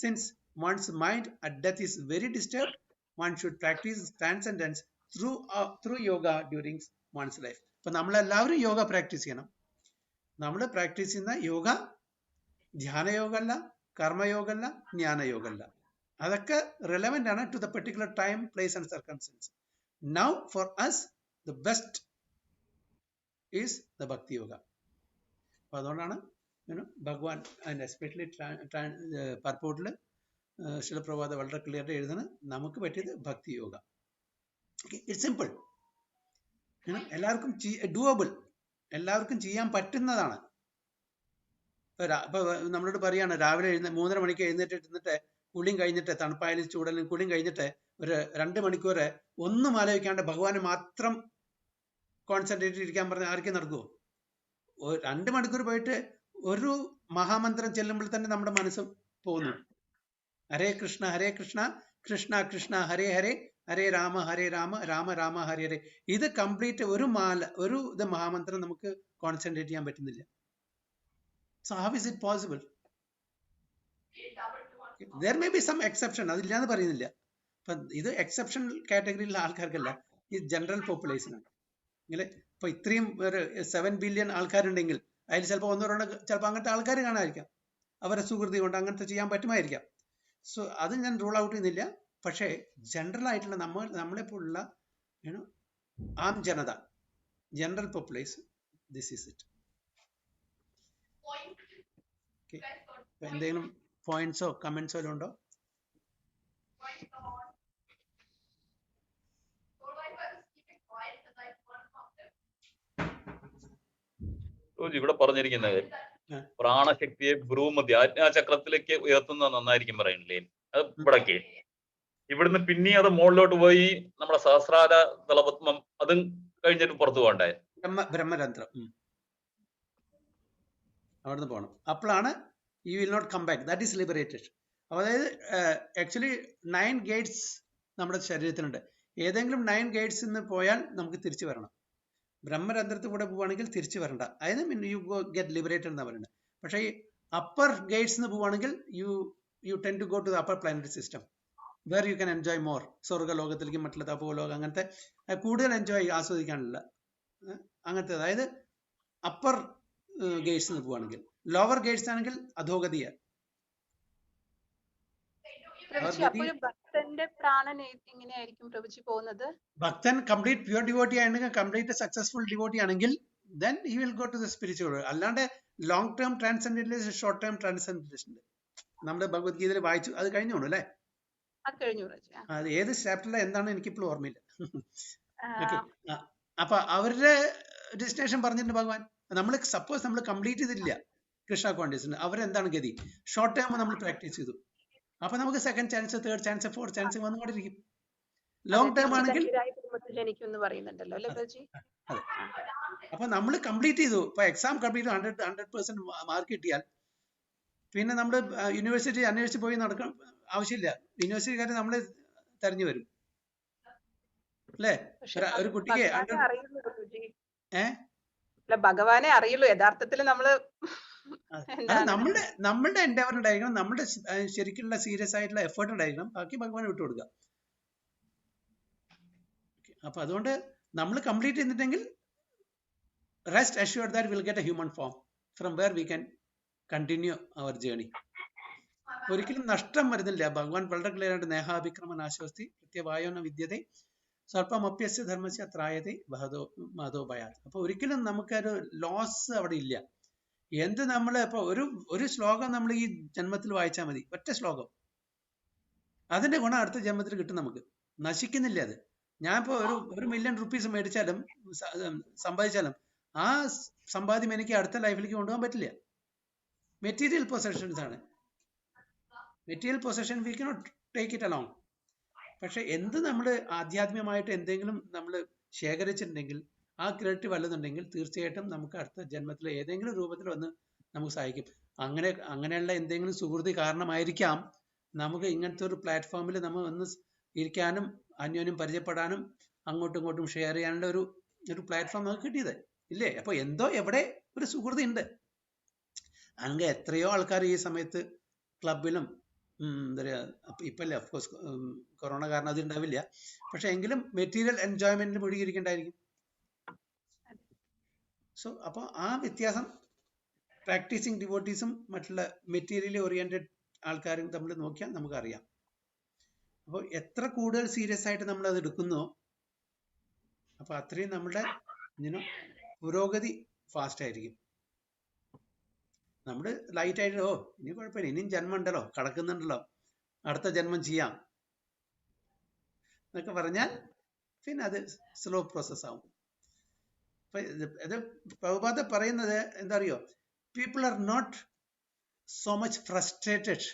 Since one's mind at death is very disturbed, one should practice transcendence through yoga during one's life. അപ്പൊ നമ്മളെല്ലാവരും യോഗ പ്രാക്ടീസ് ചെയ്യണം. നമ്മൾ പ്രാക്ടീസ് ചെയ്യുന്ന യോഗ ധ്യാനയോഗ അല്ല, കർമ്മയോഗ അല്ല, ജ്ഞാനയോഗ അല്ല. അതൊക്കെ റെലവെന്റ് ആണ് to the particular time, place and circumstance. Now for us the best is the bhakti yoga. അപ്പൊ അതുകൊണ്ടാണ് ഭഗവാൻ അതിന്റെ എസ്പെഷ്യലി പർപ്പോട്ടില് ശിലപ്രഭാത വളരെ ക്ലിയർ എഴുതുന്നത് നമുക്ക് പറ്റിയത് ഭക്തി യോഗ. ഇറ്റ്സ് സിമ്പിൾ, എല്ലാവർക്കും ഡൂവബിൾ, എല്ലാവർക്കും ചെയ്യാൻ പറ്റുന്നതാണ്. ഇപ്പൊ നമ്മളോട് പറയാണ് രാവിലെ 3:30 മണിക്ക് എഴുന്നേറ്റിട്ട് കുളിയും കഴിഞ്ഞിട്ട്, തണുപ്പായാലും ചൂടലും കുളിയും കഴിഞ്ഞിട്ട് ഒരു 2 മണിക്കൂർ ഒന്നും ആലോചിക്കാണ്ട് ഭഗവാനെ മാത്രം കോൺസെൻട്രേറ്റ് ഇരിക്കാൻ പറഞ്ഞാൽ ആർക്കും നടക്കുമോ? 2 മണിക്കൂർ പോയിട്ട് ഒരു മഹാമന്ത്രം ചെല്ലുമ്പോൾ തന്നെ നമ്മുടെ മനസ്സ് പോകുന്നു. ഹരേ കൃഷ്ണ ഹരേ കൃഷ്ണ, കൃഷ്ണ കൃഷ്ണ ഹരേ ഹരേ, ഹരേ രാമ രാമ രാമ ഹരേ ഹരേ. ഇത് കംപ്ലീറ്റ് ഒരു ഇത് മഹാമന്ത്രം നമുക്ക് കോൺസെൻട്രേറ്റ് ചെയ്യാൻ പറ്റുന്നില്ല. So how is it possible? There may be some exception, അതില്ലാന്ന് പറയുന്നില്ല. അപ്പൊ ഇത് എക്സെപ്ഷൻ കാറ്റഗറിയിലുള്ള ആൾക്കാർക്കല്ല, ഈ ജനറൽ പോപ്പുലേഷനാണ്. ഇങ്ങനെ ഇപ്പൊ ഇത്രയും ഒരു 7 ബില്യൺ ആൾക്കാരുണ്ടെങ്കിൽ അതിൽ ചിലപ്പോൾ ഒന്നോ രണ്ടോ ചിലപ്പോൾ അങ്ങനത്തെ ആൾക്കാർ കാണാതിരിക്കാം, അവരെ സുഹൃതി കൊണ്ട് അങ്ങനത്തെ ചെയ്യാൻ പറ്റുമായിരിക്കാം. സോ അത് ഞാൻ റൂൾ ഔട്ട് ചെയ്യുന്നില്ല. പക്ഷേ ജനറൽ ആയിട്ടുള്ള നമ്മളെപ്പോലുള്ള ആം ജനത, general population, this is it. എന്തെങ്കിലും പോയിന്റ്സോ കമന്റ്സോ ഉണ്ടോ?
ഇവിടെ പറഞ്ഞിരിക്കുന്നത് പ്രാണശക്തിയെ ഭ്രൂമധ്യ ആജ്ഞാചക്രത്തിലേക്ക് ഉയർത്തുന്നത് നന്നായിരിക്കും പറയുന്നില്ലേ? അത് ഇവിടേക്ക് ഇവിടുന്ന് പിന്നെ അത് മുകളിലോട്ട് പോയി നമ്മുടെ സഹസ്രാര ദളപത്മം അതും കഴിഞ്ഞിട്ട് പുറത്തു പോകണ്ടേ?
ബ്രഹ്മരന്ധ്രം അവിടുന്ന് പോകണം. അപ്പോഴാണ് you will not come back, that is liberated. അതായത് ആക്ച്വലി 9 ഗേറ്റ്സ് നമ്മുടെ ശരീരത്തിനുണ്ട്. ഏതെങ്കിലും 9 ഗേറ്റ്സ് നിന്ന് പോയാൽ നമുക്ക് തിരിച്ചു വരണം. ബ്രഹ്മരന്ധ്രത്തിൽ കൂടെ പോവുകയാണെങ്കിൽ തിരിച്ചു വരണ്ട, അതായത് യു ഗോ ഗെറ്റ് ലിബറേറ്റഡ് എന്നാണ് പറയുന്നത്. പക്ഷേ ഈ അപ്പർ ഗേറ്റ്സ് നിന്ന് പോവുകയാണെങ്കിൽ you tend to go to the upper planetary system where you can enjoy more. സ്വർഗ്ഗലോകത്തിലേക്ക്, മറ്റുള്ള തപോലോകം, അങ്ങനത്തെ കൂടുതൽ എൻജോയ് ആസ്വദിക്കാനുള്ള അങ്ങനത്തെ, അതായത് അപ്പർ ഗേറ്റ്സ് നിന്ന് പോവുകയാണെങ്കിൽ. ലോവർ ഗേറ്റ്സ് ആണെങ്കിൽ അധോഗതിയാണ്.
ഭക്തന്റെ പ്രാണൻ എങ്ങനെയായിരിക്കും പ്രഭുജി പോകുന്നത്?
ഭക്തൻ കംപ്ലീറ്റ് പ്യൂർ ഡിവോട്ടി ആണെങ്കിൽ, കംപ്ലീറ്റ് സക്സസ്ഫുൾ ഡിവോട്ടി ആണെങ്കിൽ then he will go to the spiritual world. അല്ലാണ്ട് ലോങ് ടേം ട്രാൻസെൻഡന്റലിസ്റ്റ്, ഷോർട്ട് ടേം ട്രാൻസെൻഡന്റലിസ്റ്റ് ഉണ്ട്. നമ്മുടെ ഭഗവത്ഗീതയിൽ വായിച്ചു, അത് കഴിഞ്ഞോളൂ അല്ലേ? അത് ഏത് ചാപ്റ്ററിലെ എന്താണ് എനിക്കിപ്പോഴും ഓർമ്മയില്ല. അപ്പൊ അവരുടെ ഡെസ്റ്റിനേഷൻ പറഞ്ഞിട്ടുണ്ട് ഭഗവാൻ. നമ്മൾ സപ്പോസ് നമ്മൾ കംപ്ലീറ്റ് ചെയ്തിട്ടില്ല കൃഷ്ണ കോൺഷ്യസ്നസ്, അവരെന്താണ് ഗതി? ഷോർട്ട് ടേം നമ്മൾ പ്രാക്ടീസ് ചെയ്തു, അപ്പൊ നമുക്ക് second chance, third chance, fourth chance വന്നുകൊണ്ടിരിക്കും. ലോങ് ടേം ആണെങ്കിൽ അപ്പൊ നമ്മൾ കംപ്ലീറ്റ് ചെയ്തു. ഇപ്പൊ എക്സാം കംപ്ലീറ്റ് 100% മാർക്ക് കിട്ടിയാൽ പിന്നെ നമ്മൾ യൂണിവേഴ്സിറ്റി അന്വേഷിച്ച് പോയി നടക്കണം ആവശ്യമില്ല. യൂണിവേഴ്സിറ്റിക്കാർ നമ്മളെ തെരഞ്ഞു വരും അല്ലേ? ഒരു കുട്ടിക്ക്
ഭഗവാനെ അറിയുള്ളൂ യഥാർത്ഥത്തിൽ.
നമ്മളുടെ എൻഡേവർ ഉണ്ടായിരിക്കണം, നമ്മുടെ ശരിക്കുള്ള സീരിയസ് ആയിട്ടുള്ള എഫേർട്ട് ഉണ്ടായിരിക്കണം. ബാക്കി ഭഗവാനെ വിട്ടുകൊടുക്കുക. അപ്പൊ അതുകൊണ്ട് നമ്മൾ complete ചെയ്തിട്ടെങ്കിൽ rest assured that we'll get a human form from where we can continue our journey. ഒരിക്കലും നഷ്ടം വരുന്നില്ല. ഭഗവാൻ വളരെ ക്ലിയർ ആയിട്ട് നേഹാഭിക്രമ നാശോസ്തി കൃത്യവായോന വിദ്യതേ സ്വല്പമപ്യസ്യ ധർമ്മസ്യ ത്രായതേ മഹതോഭയാത്. അപ്പൊ ഒരിക്കലും നമുക്കൊരു ലോസ് അവിടെ ഇല്ല. എന്ത് നമ്മൾ ഇപ്പൊ ഒരു ശ്ലോകം നമ്മൾ ഈ ജന്മത്തിൽ വായിച്ചാൽ മതി, ഒറ്റ ശ്ലോകം, അതിന്റെ ഗുണം അടുത്ത ജന്മത്തിൽ കിട്ടും. നമുക്ക് നശിക്കുന്നില്ല അത്. ഞാൻ ഇപ്പൊ ഒരു million rupees മേടിച്ചാലും സമ്പാദിച്ചാലും ആ സമ്പാദ്യം എനിക്ക് അടുത്ത ലൈഫിലേക്ക് കൊണ്ടുപോകാൻ പറ്റില്ല. മെറ്റീരിയൽ പൊസഷൻസ് ആണ്. Material possession we cannot take it along. പക്ഷെ എന്ത് നമ്മൾ ആധ്യാത്മികമായിട്ട് എന്തെങ്കിലും നമ്മൾ ശേഖരിച്ചിട്ടുണ്ടെങ്കിൽ, ആ ക്രെഡിറ്റ് വല്ലതുണ്ടെങ്കിൽ തീർച്ചയായിട്ടും നമുക്ക് അടുത്ത ജന്മത്തിൽ ഏതെങ്കിലും രൂപത്തിൽ വന്ന് നമുക്ക് സഹായിക്കും. അങ്ങനെയുള്ള എന്തെങ്കിലും സുഹൃതി കാരണമായിരിക്കാം നമുക്ക് ഇങ്ങനത്തെ ഒരു പ്ലാറ്റ്ഫോമിൽ നമ്മൾ ഒന്ന് ഇരിക്കാനും അന്യോന്യം പരിചയപ്പെടാനും അങ്ങോട്ടും ഇങ്ങോട്ടും ഷെയർ ചെയ്യാനുള്ള ഒരു പ്ലാറ്റ്ഫോം നമുക്ക് കിട്ടിയത് ഇല്ലേ? അപ്പൊ എന്തോ എവിടെ ഒരു സുഹൃതി ഉണ്ട്. അങ്ങനെ എത്രയോ ആൾക്കാർ ഈ സമയത്ത് ക്ലബിലും എന്താ പറയുക, ഇപ്പല്ലേ ഓഫ്കോഴ്സ് കൊറോണ കാരണം അത് ഉണ്ടാവില്ല, പക്ഷെ എങ്കിലും മെറ്റീരിയൽ എൻജോയ്മെന്റിൽ മുഴുകിയിരിക്കണ്ടായിരിക്കും. സോ അപ്പോൾ ആ വ്യത്യാസം പ്രാക്ടീസിങ് ഡിവോട്ടീസും മറ്റുള്ള മെറ്റീരിയലി ഓറിയന്റഡ് ആൾക്കാരും തമ്മിൽ നോക്കിയാൽ നമുക്കറിയാം. അപ്പോൾ എത്ര കൂടുതൽ സീരിയസ് ആയിട്ട് നമ്മൾ അത് എടുക്കുന്നോ അപ്പൊ അത്രയും നമ്മുടെ പുരോഗതി ഫാസ്റ്റ് ആയിരിക്കും. നമ്മൾ ലൈറ്റ് ആയിട്ട് ഇനി കുഴപ്പമില്ല, ഇനിയും ജന്മം ഉണ്ടല്ലോ, കടക്കുന്നുണ്ടല്ലോ, അടുത്ത ജന്മം ചെയ്യാം എന്നൊക്കെ പറഞ്ഞാൽ പിന്നെ അത് സ്ലോ പ്രോസസ് ആവും. അപ്പൊ ഇത് പ്രഭുപാദ പറയുന്നത് എന്താ അറിയോ, people are not so much frustrated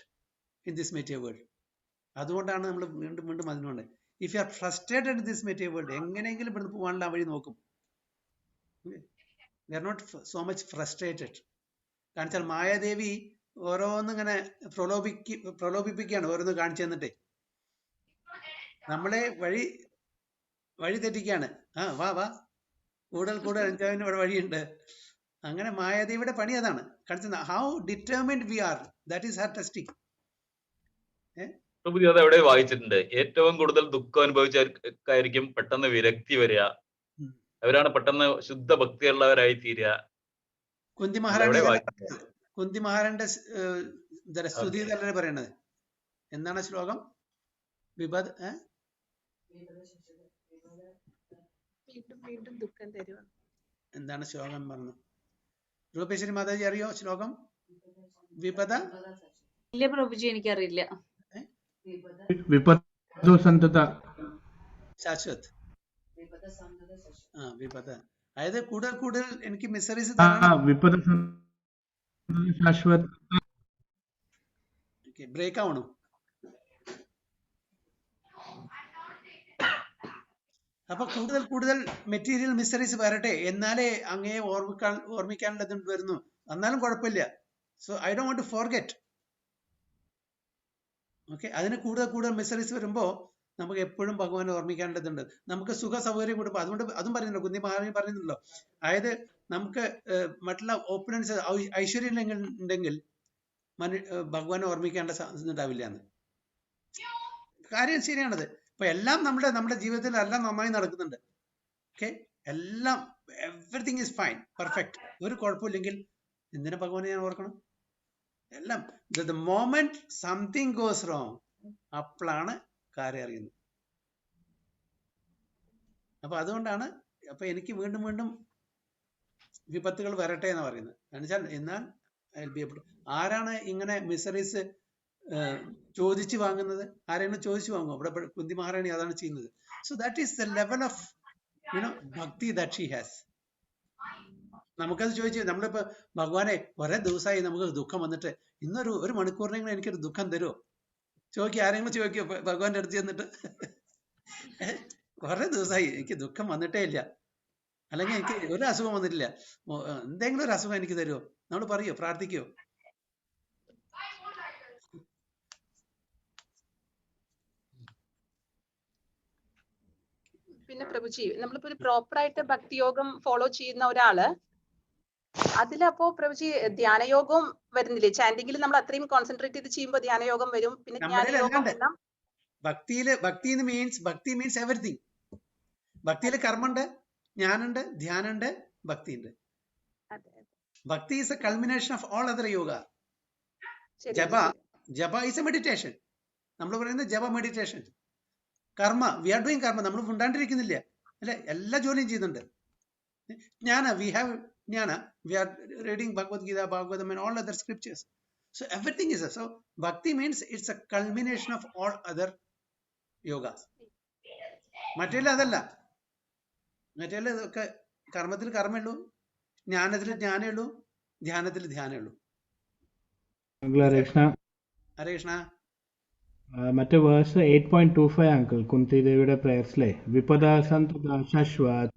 in this material world. അതുകൊണ്ടാണ് നമ്മൾ വീണ്ടും വീണ്ടും അതിനുണ്ട്. If you are frustrated in this material world, എങ്ങനെയെങ്കിലും ഇവിടുന്ന് പോകാനുള്ള ആ വഴി നോക്കും. We are not so much frustrated. കാണിച്ചാൽ മായാദേവി ഓരോന്നിങ്ങനെ പ്രലോഭിപ്പിക്കുകയാണ്, ഓരോന്ന് കാണിച്ചു തന്നിട്ടേ. നമ്മളെ വഴി തെറ്റിക്കാണ്. വാ കൂടുതൽ എൻജോയ്മെന്റ് ഇവിടെ വഴിയുണ്ട്. അങ്ങനെ മായാദേവിയുടെ പണി അതാണ്. കണ്ടിട്ട് how determined we are, that is her testing.
പ്രഭുജി അത് എവിടെ വായിച്ചിട്ടുണ്ട്? ഏറ്റവും കൂടുതൽ ദുഃഖം അനുഭവിച്ചായിരിക്കും പെട്ടെന്ന് വിരക്തി വരിക, അവരാണ് പെട്ടെന്ന് ശുദ്ധ ഭക്തിയുള്ളവരായി തീരുക.
കുന്തി മഹാരാണിന്റെ സ്തുതി തന്നെ പറയണത്. എന്താണ് ശ്ലോകം?
വീണ്ടും ദുഃഖം തരുക.
എന്താണ് ശ്ലോകം പറഞ്ഞു? രൂപേശ്വരി മാതാജി അറിയോ ശ്ലോകം? വിപദ
ഇല്ല പ്രഭുജി, എനിക്കറിയില്ല.
ശാശ്വത്. വിപദ അതായത് കൂടുതൽ എനിക്ക് മിസറീസ് ബ്രേക്ക് ആവണു. അപ്പൊ കൂടുതൽ മെറ്റീരിയൽ മിസറീസ് വരട്ടെ, എന്നാലേ അങ്ങേ ഓർമ്മിക്കാനുള്ളത് വരുന്നു. എന്നാലും കുഴപ്പമില്ല. So I don't want to forget. Okay, അതിന് കൂടുതൽ മിസറീസ് വരുമ്പോ നമുക്ക് എപ്പോഴും ഭഗവാനെ ഓർമ്മിക്കാനുള്ളതുണ്ട്. നമുക്ക് സുഖ സൗകര്യം കൂടുമ്പോൾ അതും പറയുന്നുണ്ടല്ലോ, കുന്തി മഹാരാണി പറയുന്നുണ്ടല്ലോ. അതായത് നമുക്ക് മറ്റുള്ള ഓപ്പണൻസ് ഐശ്വര്യം ഉണ്ടെങ്കിൽ ഭഗവാനെ ഓർമ്മിക്കേണ്ട ഉണ്ടാവില്ല എന്ന്. കാര്യം ശരിയാണത്. ഇപ്പൊ എല്ലാം നമ്മുടെ ജീവിതത്തിൽ എല്ലാം നന്നായി നടക്കുന്നുണ്ട്. ഓക്കെ, എല്ലാം എവറിത്തിങ് ഈസ് ഫൈൻ, പെർഫെക്റ്റ്, ഒരു കുഴപ്പമില്ലെങ്കിൽ എന്തിനാ ഭഗവാനെ ഞാൻ ഓർക്കണം? എല്ലാം the moment something goes wrong, അപ്പോഴാണ് കാര്യം അറിയുന്നത്. അപ്പൊ അതുകൊണ്ടാണ് എനിക്ക് വീണ്ടും വിപത്തുകൾ വരട്ടെ എന്ന് പറയുന്നത്. എന്നാൽ ആരാണ് ഇങ്ങനെ മിസറീസ് ചോദിച്ചു വാങ്ങുന്നത്? ആരെങ്കിലും ചോദിച്ചു വാങ്ങുമോ? ഇവിടെ കുന്തി മഹാരാണി അതാണ് ചെയ്യുന്നത്. So that is the level of ഭക്തി ദാറ്റ് ഷീ ഹാസ്. നമുക്കത് ചോദിച്ചു, നമ്മളിപ്പോ ഭഗവാനെ കുറെ ദിവസമായി നമുക്ക് ദുഃഖം വന്നിട്ട് ഒരു മണിക്കൂറിനെങ്കിലും എനിക്കൊരു ദുഃഖം തരുമോ ആരെങ്കിലും ചോദിക്കോ ഭഗവാന്റെ അടുത്ത് ചെന്നിട്ട്? കുറെ ദിവസമായി എനിക്ക് ദുഃഖം വന്നിട്ടേ ഇല്ല, അല്ലെങ്കിൽ എനിക്ക് ഒരു അസുഖം വന്നിട്ടില്ല, എന്തെങ്കിലും ഒരു അസുഖം എനിക്ക് തരുമോ? നമ്മൾ പറയോ, പ്രാർത്ഥിക്കോ?
പിന്നെ പ്രഭുജി, നമ്മളിപ്പോ ഒരു പ്രോപ്പർ ആയിട്ട് ഭക്തിയോഗം ഫോളോ ചെയ്യുന്ന ഒരാള്, അതിലപ്പോ പ്രഭുജി ധ്യാനയോഗം വരുന്നില്ലേ? ചാൻഡിങ്ങിൽ നമ്മൾ അത്രയും കോൺസെൻട്രേറ്റ് ചെയ്ത് ചെയ്യുമ്പോൾ ധ്യാനയോഗം വരും. പിന്നെ ജ്ഞാനയോഗം.
ഭക്തി മീൻസ് എവരിതിങ്. ഭക്തിയിൽ കർമ്മണ്ട്, ജ്ഞാനുണ്ട്, ധ്യാനുണ്ട്, ഭക്തിയുണ്ട്. Bhakti is a culmination of all other yoga. Japa is a meditation. നമ്മൾ പറയുന്നത് japa meditation. Karma, we are doing karma, നമ്മൾ ഉണ്ടാണ്ടിരിക്കുന്നില്ല അല്ലെ, എല്ലാ ജോലിയും ചെയ്യുന്നുണ്ട്. Jnana, we have jnana, we are reading Bhagavad Gita, Bhagavatam and all other scriptures. So everything is so bhakti means it's a culmination of all other yogas. മറ്റേല അതല്ല, മറ്റേല ഇതൊക്കെ കർമ്മത്തിൽ കർമ്മയുള്ളൂ, ജ്ഞാനത്തിൽ ജ്ഞാനമുള്ളൂ, ധ്യാനത്തിൽ ധ്യാനമുള്ളൂ.
ഹരേ കൃഷ്ണ. മറ്റേ വേഴ്സ് 8.25 അങ്കിൾ കുന്തി ദേവിയുടെ പ്രേയർസിലെ വിപദാസന്തു ശാശ്വത്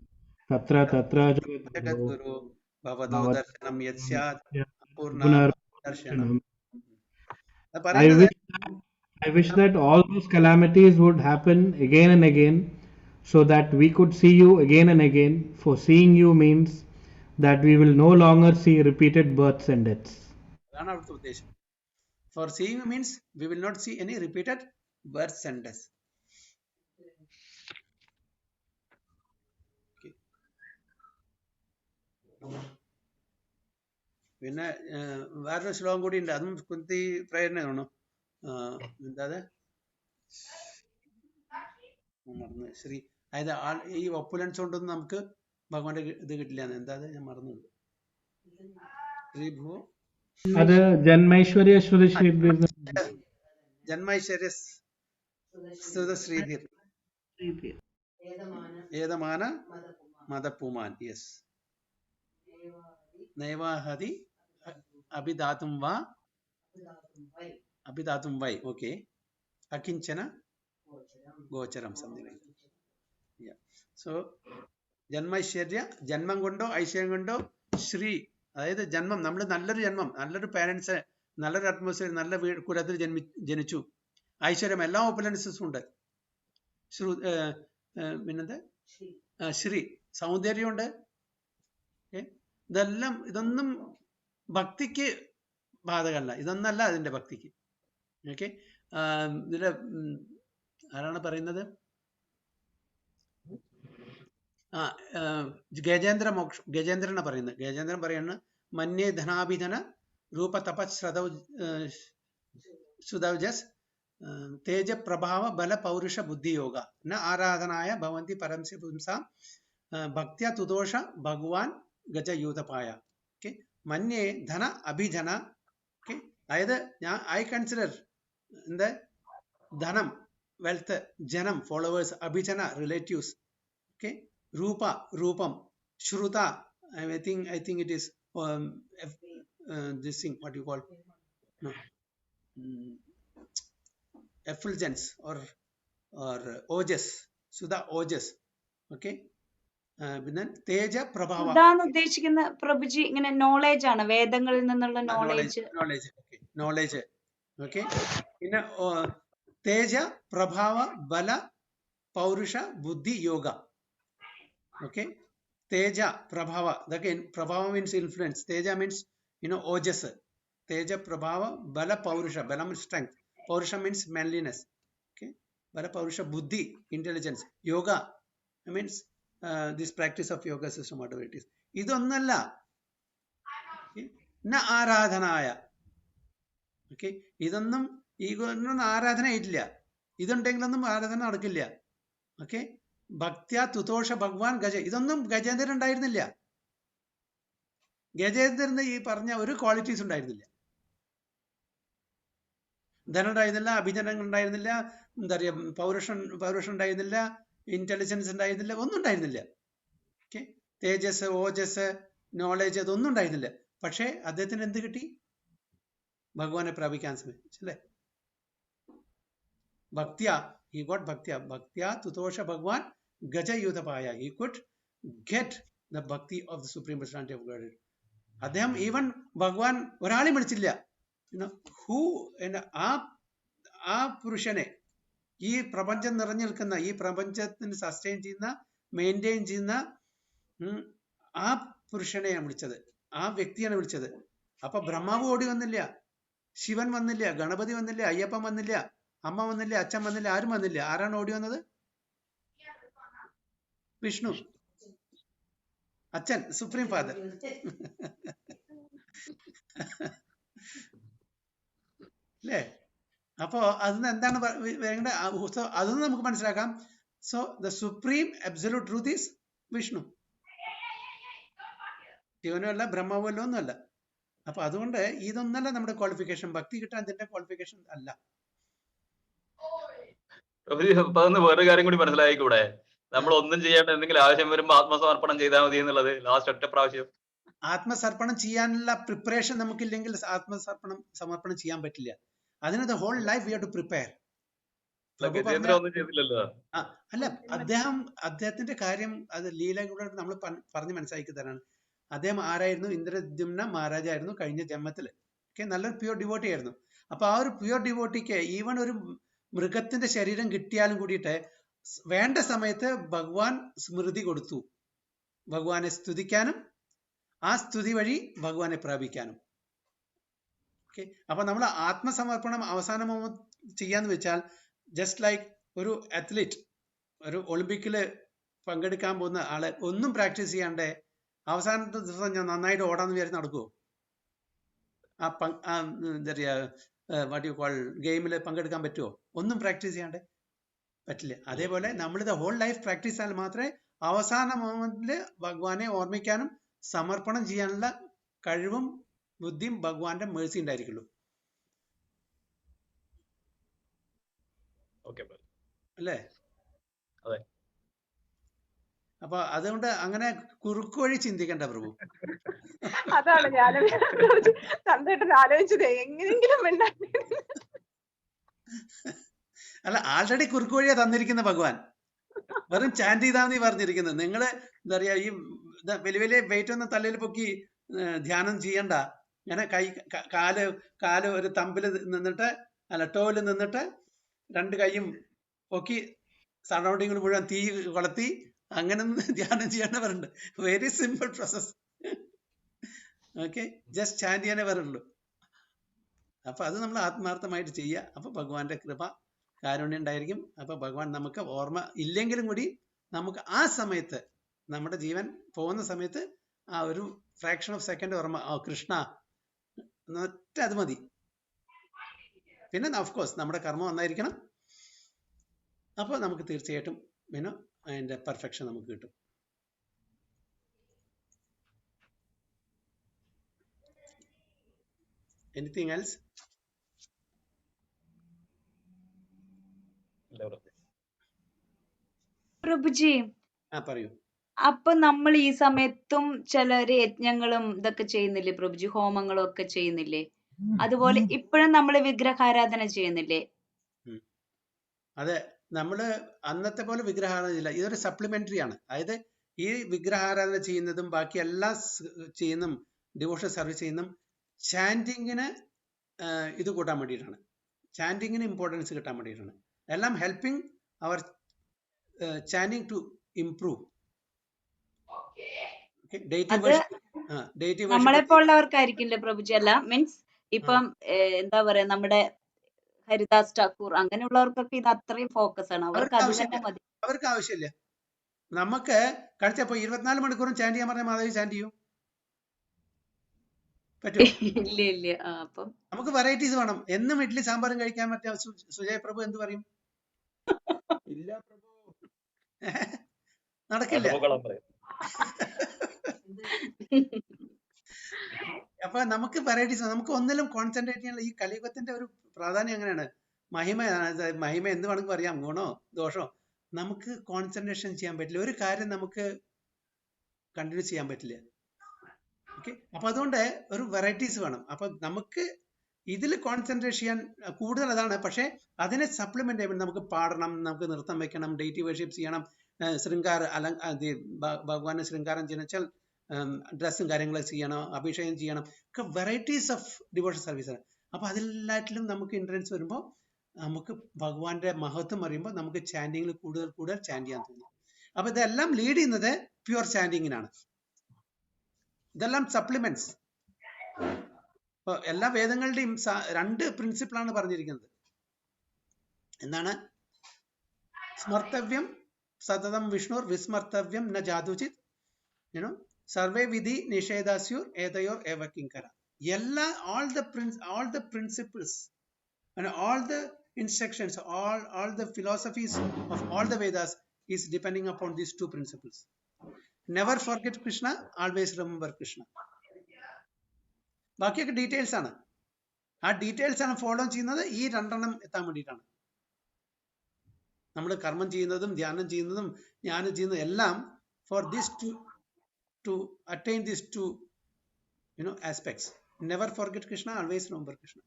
തത്ര തത്ര ജഗദ്ഗുരു ഭവതോ ദർശനം യസ്യാത് പുനർദർശനം. I wish that all those calamities would happen again and again so that we could see you again and again. For seeing you means that we will no longer see repeated births and deaths.
അതാണ് അവിടുത്തെ ഉദ്ദേശം. For seeing you means we will not see any repeated births and deaths. Okay. പിന്നെ വേറൊരു ശ്ലോകം കൂടി ഉണ്ട്, അതും കുന്തി പ്രേരണ തോന്നുന്നു. എന്താ ശ്രീ, അതായത് ഈ ഒപ്പുലൻസ് കൊണ്ടൊന്നും നമുക്ക് ഭഗവാന്റെ ഇത് കിട്ടില്ല. എന്താ ഞാൻ മറന്നു. ശ്രീഭൂ
അത് ജന്മൈശ്വര്യ
ശ്രീധീർ ഏതമാന മദപുമാൻ. യെസ്, നൈവാഹതി അഭിധാതും വൈ. ഓക്കെ, അകിഞ്ചന ഗോചരം സംതിങ്. സോ ജന്മൈശ്വര്യ, ജന്മം കൊണ്ടോ ഐശ്വര്യം കൊണ്ടോ, ശ്രീ അതായത് ജന്മം, നമ്മൾ നല്ലൊരു ജന്മം, നല്ലൊരു പാരന്റ്സ്, നല്ലൊരു അറ്റ്മോസ്ഫിയർ, നല്ല കുലത്തിൽ ജനിച്ചു, ഐശ്വര്യം, എല്ലാ ഓപ്പുലൻസസും ഉണ്ട്. പിന്നെന്താ ശ്രീ സൗന്ദര്യമുണ്ട്. ഇതൊന്നും ഭക്തിക്ക് ബാധകമല്ല. ഇതൊന്നല്ല അതിന്റെ ഭക്തിക്ക്. ഓക്കെ, ഇതില് ആരാണ് പറയുന്നത്? ഗജേന്ദ്രനാണ് പറയുന്നത്. ഗജേന്ദ്രൻ പറയുന്നത് മന്യേ ധനാഭിധന രൂപ തപശ്രദൗ സുദൗജസ് തേജ പ്രഭാവ ബല പൗരുഷ ബുദ്ധിയോഗ ന ആരാധനായ ഭവന്തി പരംസ്യ പുംസാം ഭക്ത്യ തുദോഷ ഭഗവാൻ ഗജയൂതപായ. ഓക്കെ, മന്യേ ധന അഭിജന. ഓക്കെ, അതായത് ഐ കൺസിഡർ എന്ത് ധനം, വെൽത്ത്, ജനം, ഫോളോവേഴ്സ്, അഭിജന, റിലേറ്റീവ്സ്. ഓക്കെ, രൂപ, രൂപം, ശ്രുത, I think it is this thing, what you call, no, effulgence or ojas, Sudha ojas. Okay, പിന്നെ തേജ പ്രഭാവ.
ഇതാണ് ഉദ്ദേശിക്കുന്ന പ്രഭുജി, ഇങ്ങനെ നോളേജ് ആണ്, വേദങ്ങളിൽ നിന്നുള്ള നോളേജ്.
നോളേജ്. ഓക്കെ, പിന്നെ തേജ പ്രഭാവ ബല പൗരുഷ ബുദ്ധി യോഗ. ഓക്കെ, തേജ പ്രഭാവ, ഇതൊക്കെ പ്രഭാവ മീൻസ് ഇൻഫ്ലുവൻസ്. തേജ മീൻസ് ഓജസ്. തേജ പ്രഭാവ ബല പൗരുഷ, ബലം സ്ട്രെങ്ത്, പൗരുഷ മീൻസ് മാൻലിനെസ്. ഓക്കെ, ബല പൗരുഷ ബുദ്ധി intelligence. Yoga means this practice of yoga system, whatever it is. ഇതൊന്നല്ല ആരാധനായ. ഓക്കെ, ഇതൊന്നും ആരാധന ഇല്ല. ഇതുണ്ടെങ്കിലൊന്നും ആരാധന നടക്കില്ല. ഓക്കെ, ഭക്ത്യ തുതോഷ ഭഗവാൻ ഗജ, ഇതൊന്നും ഗജേന്ദ്രൻ ഉണ്ടായിരുന്നില്ല. ഗജേന്ദ്രന് ഈ പറഞ്ഞ ഒരു ക്വാളിറ്റീസ് ഉണ്ടായിരുന്നില്ല. ധനം ഉണ്ടായിരുന്നില്ല, അഭിജനങ്ങൾ ഉണ്ടായിരുന്നില്ല, എന്താ പറയുക, പൗരുഷം ഉണ്ടായിരുന്നില്ല, ഇന്റലിജൻസ് ഉണ്ടായിരുന്നില്ല, ഒന്നും ഉണ്ടായിരുന്നില്ല. ഓക്കെ, തേജസ്, ഓജസ്, നോളേജ്, അതൊന്നും ഉണ്ടായിരുന്നില്ല. പക്ഷേ അദ്ദേഹത്തിന് എന്ത് കിട്ടി? ഭഗവാനെ പ്രാപിക്കാൻ ശ്രമിച്ചല്ലേ. ഭക്ത്യ, he got bhaktya. Bhaktya tutosha Bhagwan Gajayudhapaya. He could get the bhakti of the Supreme Personality of Godhead. അദ്ദേഹം ഈവൻ ഭഗവാൻ ഒരാളെയും വിളിച്ചില്ല. ഹൂ ആ പുരുഷനെ, ഈ പ്രപഞ്ചം നിറഞ്ഞു നിൽക്കുന്ന, ഈ പ്രപഞ്ചത്തിന് സസ്റ്റെയിൻ ചെയ്യുന്ന, മെയിൻറ്റെയിൻ ചെയ്യുന്ന ആ പുരുഷനെയാണ് വിളിച്ചത്, ആ വ്യക്തിയാണ് വിളിച്ചത്. അപ്പൊ ബ്രഹ്മാവ് ഓടി വന്നില്ല, ശിവൻ വന്നില്ല, ഗണപതി വന്നില്ല, അയ്യപ്പൻ വന്നില്ല, അമ്മ വന്നില്ല, അച്ഛൻ വന്നില്ല, ആരും വന്നില്ല. ആരാണ് ഓടി വന്നത്? വിഷ്ണു, അച്ഛൻ, സുപ്രീം ഫാദർ. അല്ലേ? അപ്പോ അതിന് എന്താണ് അതൊന്നും നമുക്ക് മനസ്സിലാക്കാം. So the supreme absolute truth is Vishnu. ശിവനും അല്ല, ബ്രഹ്മാവും അല്ല, ഒന്നുമല്ല. അപ്പൊ അതുകൊണ്ട് ഇതൊന്നല്ല നമ്മുടെ ക്വാളിഫിക്കേഷൻ. ഭക്തി കിട്ടാൻ ഇതിന്റെ ക്വാളിഫിക്കേഷൻ അല്ല.
വേറൊരു കാര്യം കൂടി മനസ്സിലായിക്കൂടെ? നമ്മൾ ഒന്നും ചെയ്യേണ്ട, എന്തെങ്കിലും ആവശ്യം വരുമ്പോ ആത്മസമർപ്പണം ചെയ്താൽ മതി എന്നുള്ളത്. ലാസ്റ്റ് ഒറ്റ പ്രാവശ്യം
ആത്മസമർപ്പണം ചെയ്യാനുള്ള പ്രിപ്പറേഷൻ നമുക്കില്ലെങ്കിൽ സമർപ്പണം ചെയ്യാൻ പറ്റില്ല. അതിന് the whole life we have to prepare.
ഒന്നും ചെയ്തില്ലല്ലോ.
അല്ല, അദ്ദേഹത്തിന്റെ കാര്യം അത് ലീലകൂടെ നമ്മൾ പറഞ്ഞ് മനസ്സിലാക്കി തരാണ്. അദ്ദേഹം ആരായിരുന്നു? ഇന്ദ്രദ്യുമ്ന മഹാരാജായിരുന്നു കഴിഞ്ഞ ജന്മത്തില്. ഓക്കെ, നല്ലൊരു പ്യൂർ ഡിവോട്ടി ആയിരുന്നു. അപ്പൊ ആ ഒരു പ്യൂർ ഡിവോട്ടിക്ക് ഈവൻ ഒരു മൃഗത്തിന്റെ ശരീരം കിട്ടിയാലും കൂടിയിട്ട് വേണ്ട സമയത്ത് ഭഗവാൻ സ്മൃതി കൊടുത്തു, ഭഗവാനെ സ്തുതിക്കാനും ആ സ്തുതി വഴി ഭഗവാനെ പ്രാപിക്കാനും. ഓക്കെ, അപ്പൊ നമ്മൾ ആത്മസമർപ്പണം അവസാനം ചെയ്യാന്ന് വെച്ചാൽ ജസ്റ്റ് ലൈക്ക് ഒരു അത്ലറ്റ്, ഒരു ഒളിമ്പിക്കില് പങ്കെടുക്കാൻ പോകുന്ന ആള് ഒന്നും പ്രാക്ടീസ് ചെയ്യാണ്ട് അവസാനത്തെ ദിവസം ഞാൻ നന്നായിട്ട് ഓടാന്ന് വിചാരിച്ച് നടക്കുമോ? എന്താ പറയാ, വാട്ട് യു കോൾ, ഗെയിമിൽ പങ്കെടുക്കാൻ പറ്റുമോ? ഒന്നും പ്രാക്ടീസ് ചെയ്യാണ്ട് പറ്റില്ല. അതേപോലെ നമ്മൾ ഇത് ഹോൾ ലൈഫ് പ്രാക്ടീസ് ചെയ്താൽ മാത്രമേ അവസാന മൊമെന്റില് ഭഗവാനെ ഓർമ്മിക്കാനും സമർപ്പണം ചെയ്യാനുള്ള കഴിവും ബുദ്ധിയും ഭഗവാന്റെ മേഴ്സി ഉണ്ടായിരിക്കുള്ളൂ. അല്ലേ? അപ്പൊ അതുകൊണ്ട് അങ്ങനെ കുറുക്കു വഴി ചിന്തിക്കണ്ട പ്രഭു.
അതാണ് ഞാൻ ആലോചിച്ചത്, എങ്ങനെയെങ്കിലും
അല്ല, ആൾറെഡി കുറുക്കു വഴിയാ തന്നിരിക്കുന്ന ഭഗവാൻ. വെറും ചാൻഡ് ചെയ്താൽ മതി പറഞ്ഞിരിക്കുന്നത്. നിങ്ങള് എന്താ പറയാ, ഈ വലിയ വലിയ വെയിറ്റ് ഒന്നും തലയിൽ പൊക്കി ധ്യാനം ചെയ്യണ്ട. ഇങ്ങനെ കാല് ഒരു തമ്പിൽ നിന്നിട്ട്, അല്ല ടോയില് നിന്നിട്ട് രണ്ട് കൈയും പൊക്കി സറൗണ്ടിങ്ങിൽ മുഴുവൻ തീ കൊളുത്തി അങ്ങനെ ധ്യാനം ചെയ്യാനേ പറയുന്നുണ്ട്. Very simple process. Okay, just chant ചെയ്യാനേ പറയുള്ളൂ. അപ്പൊ അത് നമ്മൾ ആത്മാർത്ഥമായിട്ട് ചെയ്യുക. അപ്പൊ ഭഗവാന്റെ കൃപ കാരുണ്യം ഉണ്ടായിരിക്കും. അപ്പൊ ഭഗവാൻ നമുക്ക് ഓർമ്മ ഇല്ലെങ്കിലും കൂടി നമുക്ക് ആ സമയത്ത് നമ്മുടെ ജീവൻ പോകുന്ന സമയത്ത് ആ ഒരു ഫ്രാക്ഷൻ ഓഫ് സെക്കൻഡ് ഓർമ്മ, ഓ കൃഷ്ണ ഒറ്റ അത് മതി. പിന്നെ ഓഫ് കോഴ്സ് നമ്മുടെ കർമ്മം ഒന്നായിരിക്കണം. അപ്പോൾ നമുക്ക് തീർച്ചയായിട്ടും പിന്നെ അതിന്റെ പെർഫെക്ഷൻ നമുക്ക് കിട്ടും. Anything else?
പ്രഭുജി,
പറയൂ.
അപ്പൊ നമ്മൾ ഈ സമയത്തും ചിലര് യജ്ഞങ്ങളും ഇതൊക്കെ ചെയ്യുന്നില്ലേ പ്രഭുജി? ഹോമങ്ങളും ഒക്കെ ചെയ്യുന്നില്ലേ? അതുപോലെ ഇപ്പോഴും നമ്മൾ വിഗ്രഹാരാധന ചെയ്യുന്നില്ലേ?
അതെ, നമ്മള് അന്നത്തെ പോലെ വിഗ്രഹാരാധന ഇല്ല. ഇതൊരു സപ്ലിമെന്ററി ആണ്. അതായത് ഈ വിഗ്രഹാരാധന ചെയ്യുന്നതും ബാക്കി എല്ലാം ചെയ്യുന്നതും ഡിവോഷൻ സർവീസ് ചെയ്യുന്നതും ചാൻഡിങ്ങിന് ഇത് കൂട്ടാൻ വേണ്ടിയിട്ടാണ്. ചാൻഡിങ്ങിന് ഇമ്പോർട്ടൻസ് കിട്ടാൻ വേണ്ടിയിട്ടാണ്. എല്ലാം helping our chanting to improve.
നമ്മളെ പോലുള്ളവർക്കായിരിക്കില്ലേ പ്രഭുജി? അല്ല, മീൻസ് ഇപ്പം എന്താ പറയാ, നമ്മുടെ ഹരിദാസ് ഠാക്കൂർ അങ്ങനെയുള്ളവർക്കൊക്കെ ഇത് അത്രയും ഫോക്കസ് ആണ്. അവർക്ക് അത് തന്നെ മതി.
അവർക്ക് ആവശ്യമില്ല. നമുക്ക് കഴിച്ചപ്പോ 24 മണിക്കൂറും ചാൻഡ് ചെയ്യാൻ പറഞ്ഞാൽ മാധവി ചാൻഡ് ചെയ്യും. പറ്റുമോ?
ഇല്ല ഇല്ല. അപ്പം
നമുക്ക് വെറൈറ്റീസ് വേണം. എന്നും ഇഡ്ഡലി സാമ്പാറും കഴിക്കാൻ പറ്റിയ സുജയ് പ്രഭു എന്ത് പറയും? ഇല്ല പ്രഭു, നടക്കില്ല. അപ്പൊ നമുക്ക് വെറൈറ്റീസ്, നമുക്ക് ഒന്നിലും കോൺസെൻട്രേറ്റ് ചെയ്യാനുള്ള ഈ കലിയുഗത്തിന്റെ ഒരു പ്രാധാന്യം എങ്ങനെയാണ്? മഹിമ എന്ത് വേണമെങ്കിൽ പറയാം, ഗുണോ ദോഷോ. നമുക്ക് കോൺസെൻട്രേഷൻ ചെയ്യാൻ പറ്റില്ല. ഒരു കാര്യം നമുക്ക് കണ്ടിന്യൂ ചെയ്യാൻ പറ്റില്ല. ഓക്കെ, അപ്പൊ അതുകൊണ്ട് ഒരു വെറൈറ്റീസ് വേണം. അപ്പൊ നമുക്ക് ഇതിൽ കോൺസെൻട്രേറ്റ് ചെയ്യാൻ കൂടുതൽ അതാണ്. അതിനെ സപ്ലിമെന്റ് ചെയ്യാൻ വേണ്ടി നമുക്ക് പാടണം, നമുക്ക് നൃത്തം വെക്കണം, ഡെയിറ്റി വർഷിപ്പ് ചെയ്യണം, ഭഗവാനെ ശൃംഗാരം ചെയ്യണം, വെച്ചാൽ ഡ്രസ്സും കാര്യങ്ങളൊക്കെ ചെയ്യണം, അഭിഷേകം ചെയ്യണം, ഒക്കെ വെറൈറ്റീസ് ഓഫ് ഡിവോഷൻ സർവീസ് ആണ്. അപ്പൊ അതിലെല്ലാറ്റിലും നമുക്ക് ഇൻട്രൻസ് വരുമ്പോൾ നമുക്ക് ഭഗവാന്റെ മഹത്വം അറിയുമ്പോൾ നമുക്ക് ചാൻഡിങ്ങിൽ കൂടുതൽ ചാൻഡ് ചെയ്യാൻ തോന്നും. അപ്പൊ ഇതെല്ലാം ലീഡ് ചെയ്യുന്നത് പ്യുവർ ചാൻഡിങ്ങിനാണ്. ഇതെല്ലാം സപ്ലിമെന്റ്സ്. ഇപ്പൊ എല്ലാ വേദങ്ങളുടെയും 2 പ്രിൻസിപ്പിളാണ് പറഞ്ഞിരിക്കുന്നത്. എന്താണ്? സ്മർത്തവ്യം സതതം വിഷ്ണുർ വിസ്മർത്തവ്യം ന ജാതുചിത്, സർവേ വിധി നിഷേധാസ്യൂർ ഏതയോർ ഏവ കിങ്കര. എല്ലാ all the principles and all the instructions, all the philosophies of all the Vedas is depending upon these 2 principles. Never forget Krishna, always remember Krishna. ബാക്കിയൊക്കെ ഡീറ്റെയിൽസ് ആണ്. ആ ഡീറ്റെയിൽസ് ആണ് ഫോളോ ചെയ്യുന്നത്. ഈ 2 എത്താൻ വേണ്ടിയിട്ടാണ് നമ്മൾ കർമ്മം ചെയ്യുന്നതും ധ്യാനം ചെയ്യുന്നതും ജ്ഞാനം ചെയ്യുന്നതും എല്ലാം for this to attain these 2 aspects. Never forget Krishna, always remember Krishna.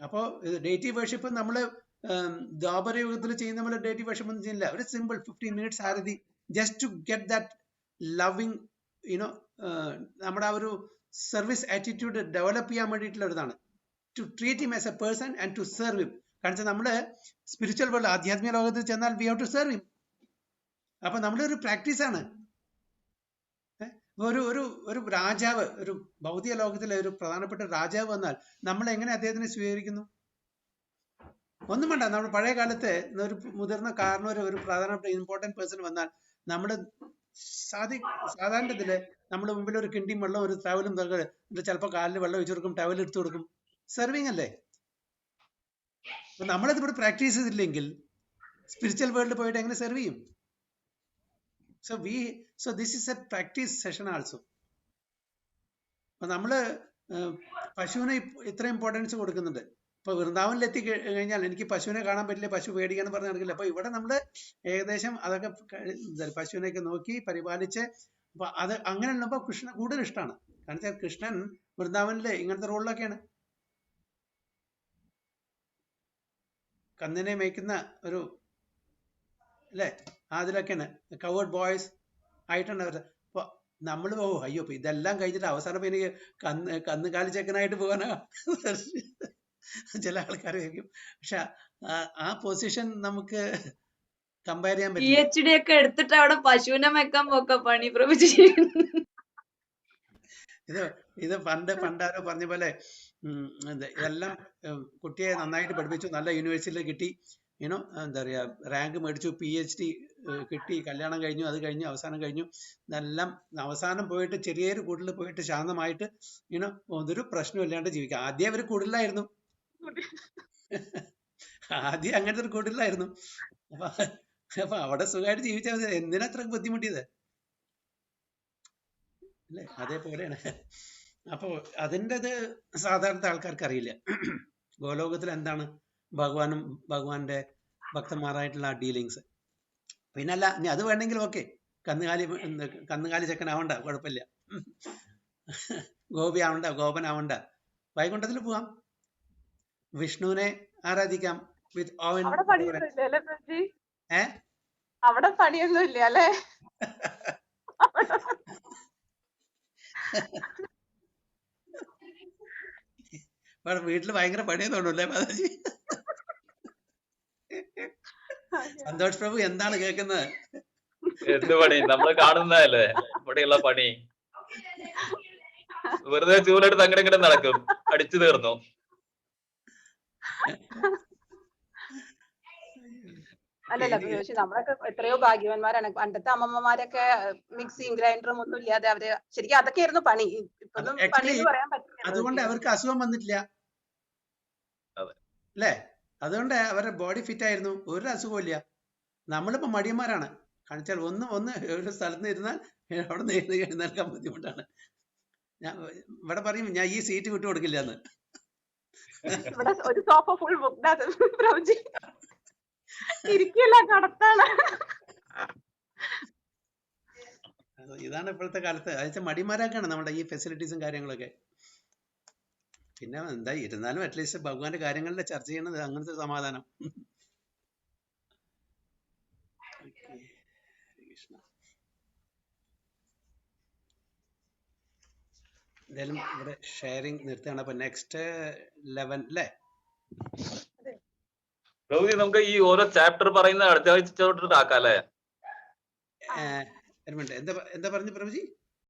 അപ്പോ ഡേറ്റി വർഷിപ്പ് നമ്മള് ദ്വാപര യുഗത്തിൽ ചെയ്യുന്ന പോലെ ഡേറ്റി വർഷിപ്പ് ഒന്നും ചെയ്യില്ല. ഒരു simple 15 minutes aarti, just to get that loving നമ്മുടെ ആ ഒരു സർവീസ് ആറ്റിറ്റ്യൂഡ് ഡെവലപ്പ് ചെയ്യാൻ വേണ്ടിയിട്ടുള്ള ഒരിതാണ്. To treat him as a person and to serve him. കാരണം നമ്മള് സ്പിരിച്വൽ വേൾഡ്, ആധ്യാത്മിക ലോകത്തിൽ ചെന്നാൽ we have to serve him. അപ്പൊ നമ്മുടെ ഒരു പ്രാക്ടീസ് ആണ്. ഒരു രാജാവ്, ഒരു ഭൗതിക ലോകത്തിലെ ഒരു പ്രധാനപ്പെട്ട രാജാവ് വന്നാൽ നമ്മൾ എങ്ങനെ അദ്ദേഹത്തിനെ സ്വീകരിക്കുന്നു? ഒന്നും വേണ്ട. നമ്മൾ പഴയ കാലത്ത് ഒരു മുതിർന്ന കാരണവർ, ഒരു പ്രധാനപ്പെട്ട ഇമ്പോർട്ടന്റ് പേഴ്സൺ വന്നാൽ നമ്മുടെ സാധാരണത്തില് നമ്മുടെ മുമ്പിൽ ഒരു കിണ്ടിയും വെള്ളം, ഒരു ടവലും ചിലപ്പോൾ കാലിൽ വെള്ളം ഒഴിച്ചു കൊടുക്കും, ടവൽ എടുത്തു കൊടുക്കും. സെർവിങ് അല്ലേ? അപ്പൊ നമ്മളത് ഇവിടെ പ്രാക്ടീസ് ചെയ്തില്ലെങ്കിൽ സ്പിരിച്വൽ വേൾഡിൽ പോയിട്ട് എങ്ങനെ സെർവ് ചെയ്യും? So this is a practice session also. അപ്പൊ നമ്മള് പശുവിനെ ഇത്ര ഇമ്പോർട്ടൻസ് കൊടുക്കുന്നുണ്ട്. ഇപ്പൊ വൃന്ദാവനിൽ എത്തി കഴിഞ്ഞാൽ എനിക്ക് പശുവിനെ കാണാൻ പറ്റില്ല, പശു പേടിക്കാന്ന് പറഞ്ഞ് നടക്കില്ല. അപ്പൊ ഇവിടെ നമ്മള് ഏകദേശം അതൊക്കെ പശുവിനെയൊക്കെ നോക്കി പരിപാലിച്ച്, അപ്പൊ അത് അങ്ങനെ ഉള്ളപ്പോ കൃഷ്ണൻ കൂടുതൽ ഇഷ്ടമാണ്. കാരണം വെച്ചാൽ കൃഷ്ണൻ വൃന്ദാവനില് ഇങ്ങനത്തെ റോളിലൊക്കെയാണ്. കന്നിനെ മേയ്ക്കുന്ന ഒരു അല്ലേ, അതിലൊക്കെയാണ് കവേർഡ് ബോയ്സ് ആയിട്ടാണ് അവർ. അപ്പൊ നമ്മൾ അയ്യോ ഇതെല്ലാം കഴിഞ്ഞിട്ട് അവസാനം എനിക്ക് കന്നുകാലി ചെക്കനായിട്ട് പോകാനാ ചില ആൾക്കാർ ചോദിക്കും. പക്ഷെ ആ പൊസിഷൻ നമുക്ക് കമ്പയർ ചെയ്യാൻ
പി
പറ്റില്ല.
എച്ച് ഡി ഒക്കെ എടുത്തിട്ട് അവിടെ പശുവിനെ വെക്കാൻ പോക്ക പണി പ്രഭുജി.
ഇത് പണ്ടാരോ പറഞ്ഞ പോലെ എല്ലാം കുട്ടിയെ നന്നായിട്ട് പഠിപ്പിച്ചു, നല്ല യൂണിവേഴ്സിറ്റിയിൽ കിട്ടി, യുനോ എന്താ പറയാ റാങ്ക് മേടിച്ചു, PhD കിട്ടി, കല്യാണം കഴിഞ്ഞു, അത് കഴിഞ്ഞു, അവസാനം കഴിഞ്ഞു, ഇതെല്ലാം അവസാനം പോയിട്ട് ചെറിയൊരു കൂടുതൽ പോയിട്ട് ശാന്തമായിട്ട് യുനോ ഒരു പ്രശ്നം ഇല്ലാണ്ട് ജീവിക്കാം. ആദ്യം അവർ കൂടുതലായിരുന്നു, ആദ്യം അങ്ങനത്തെ ഒരു കൂടുതലായിരുന്നു. അപ്പൊ അവിടെ സുഖമായിട്ട് ജീവിച്ചാൽ മതി, എന്തിനാ അത്ര ബുദ്ധിമുട്ടിയത് അല്ലേ? അതേപോലെയാണ്. അപ്പോ അതിൻ്റെത് സാധാരണ ആൾക്കാർക്ക് അറിയില്ല. ഗോലോകത്തിൽ എന്താണ് ഭഗവാനും ഭഗവാന്റെ ഭക്തന്മാരായിട്ടുള്ള ഡീലിങ്സ്. പിന്നല്ല ഇനി അത് വേണമെങ്കിൽ ഓക്കെ, കന്നുകാലി ചെക്കനാവണ്ട, കുഴപ്പമില്ല. ഗോപി ആവണ്ട, ഗോപനാവണ്ട, വൈകുണ്ഠത്തിൽ പോവാം, വിഷ്ണുവിനെ ആരാധിക്കാം വിത്ത്
അവിടെ പണിയൊന്നും ഇല്ല അല്ലേ പ്രഭുജി?
ഏ
അവിടെ പണിയൊന്നും ഇല്ല അല്ലേ?
വീട്ടിൽ ഭയങ്കര പണിയെന്ന് തോന്നൂല്ലേ മാതാജി? സന്തോഷ് പ്രഭു എന്താണ് കേൾക്കുന്നത്?
എന്ത് പണി? നമ്മൾ കാണുന്നതല്ലേ ഇവിടെയുള്ള പണി. വെറുതെ ചൂലെടുത്ത് അങ്ങനെ ഇങ്ങനെ നടക്കും, അടിച്ചു തീർന്നു.
അല്ലല്ല പ്രഭുജി, നമ്മളൊക്കെ എത്രയോ ഭാഗ്യവാന്മാരാണ്. പണ്ടത്തെ അമ്മമ്മമാരൊക്കെ മിക്സിയും ഗ്രൈൻഡറും ഒന്നും ഇല്ലാതെ അവര് ശരിക്കും അതൊക്കെയായിരുന്നു പണി. ഇപ്പൊന്നും പണി എന്ന് പറയാൻ പറ്റില്ല.
അതുകൊണ്ട് അവർക്ക് അസുഖം വന്നിട്ടില്ല അല്ലേ? അതുകൊണ്ട് അവരുടെ ബോഡി ഫിറ്റ് ആയിരുന്നു, ഒരു അസുഖവും ഇല്ല. നമ്മളിപ്പോ മടിയന്മാരാണ്. കാണിച്ചാൽ ഒന്ന് ഒരു സ്ഥലത്ത് നിന്ന് ഇരുന്നാൽ അവിടെ നിന്ന് എഴുന്നേൽക്കാൻ ബുദ്ധിമുട്ടാണ്. ഞാൻ ഇവിടെ പറയും, ഞാൻ ഈ സീറ്റ് വിട്ടു കൊടുക്കില്ല എന്ന്.
ഇവിടെ ഒരു സോഫ ഫുൾ ബുക്ക്ഡ് പ്രഭുജി, ഇരിക്കില്ല, കടത്താണ്.
ഇതാണ് ഇപ്പോഴത്തെ കാലത്ത്. അതെച്ചാൽ മടിമാരാക്കാണ് നമ്മുടെ ഈ ഫെസിലിറ്റീസും കാര്യങ്ങളൊക്കെ. പിന്നെ എന്താ ഇരുന്നാലും അറ്റ്ലീസ്റ്റ് ഭഗവാന്റെ കാര്യങ്ങളിലെ ചർച്ച ചെയ്യണത്, അങ്ങനത്തെ സമാധാനം. എന്തായാലും ഇവിടെ ഷെയറിങ് നിർത്തുകയാണ്. അപ്പൊ നെക്സ്റ്റ് 11 അല്ലേ
പ്രഭുജി? നമുക്ക് ഈ ഓരോ ചാപ്റ്റർ പറയുന്ന അടുത്ത ആഴ്ച ആക്കാം അല്ലേ?
ഒരു മിനിറ്റ്, എന്താ പറഞ്ഞു പ്രഭുജി?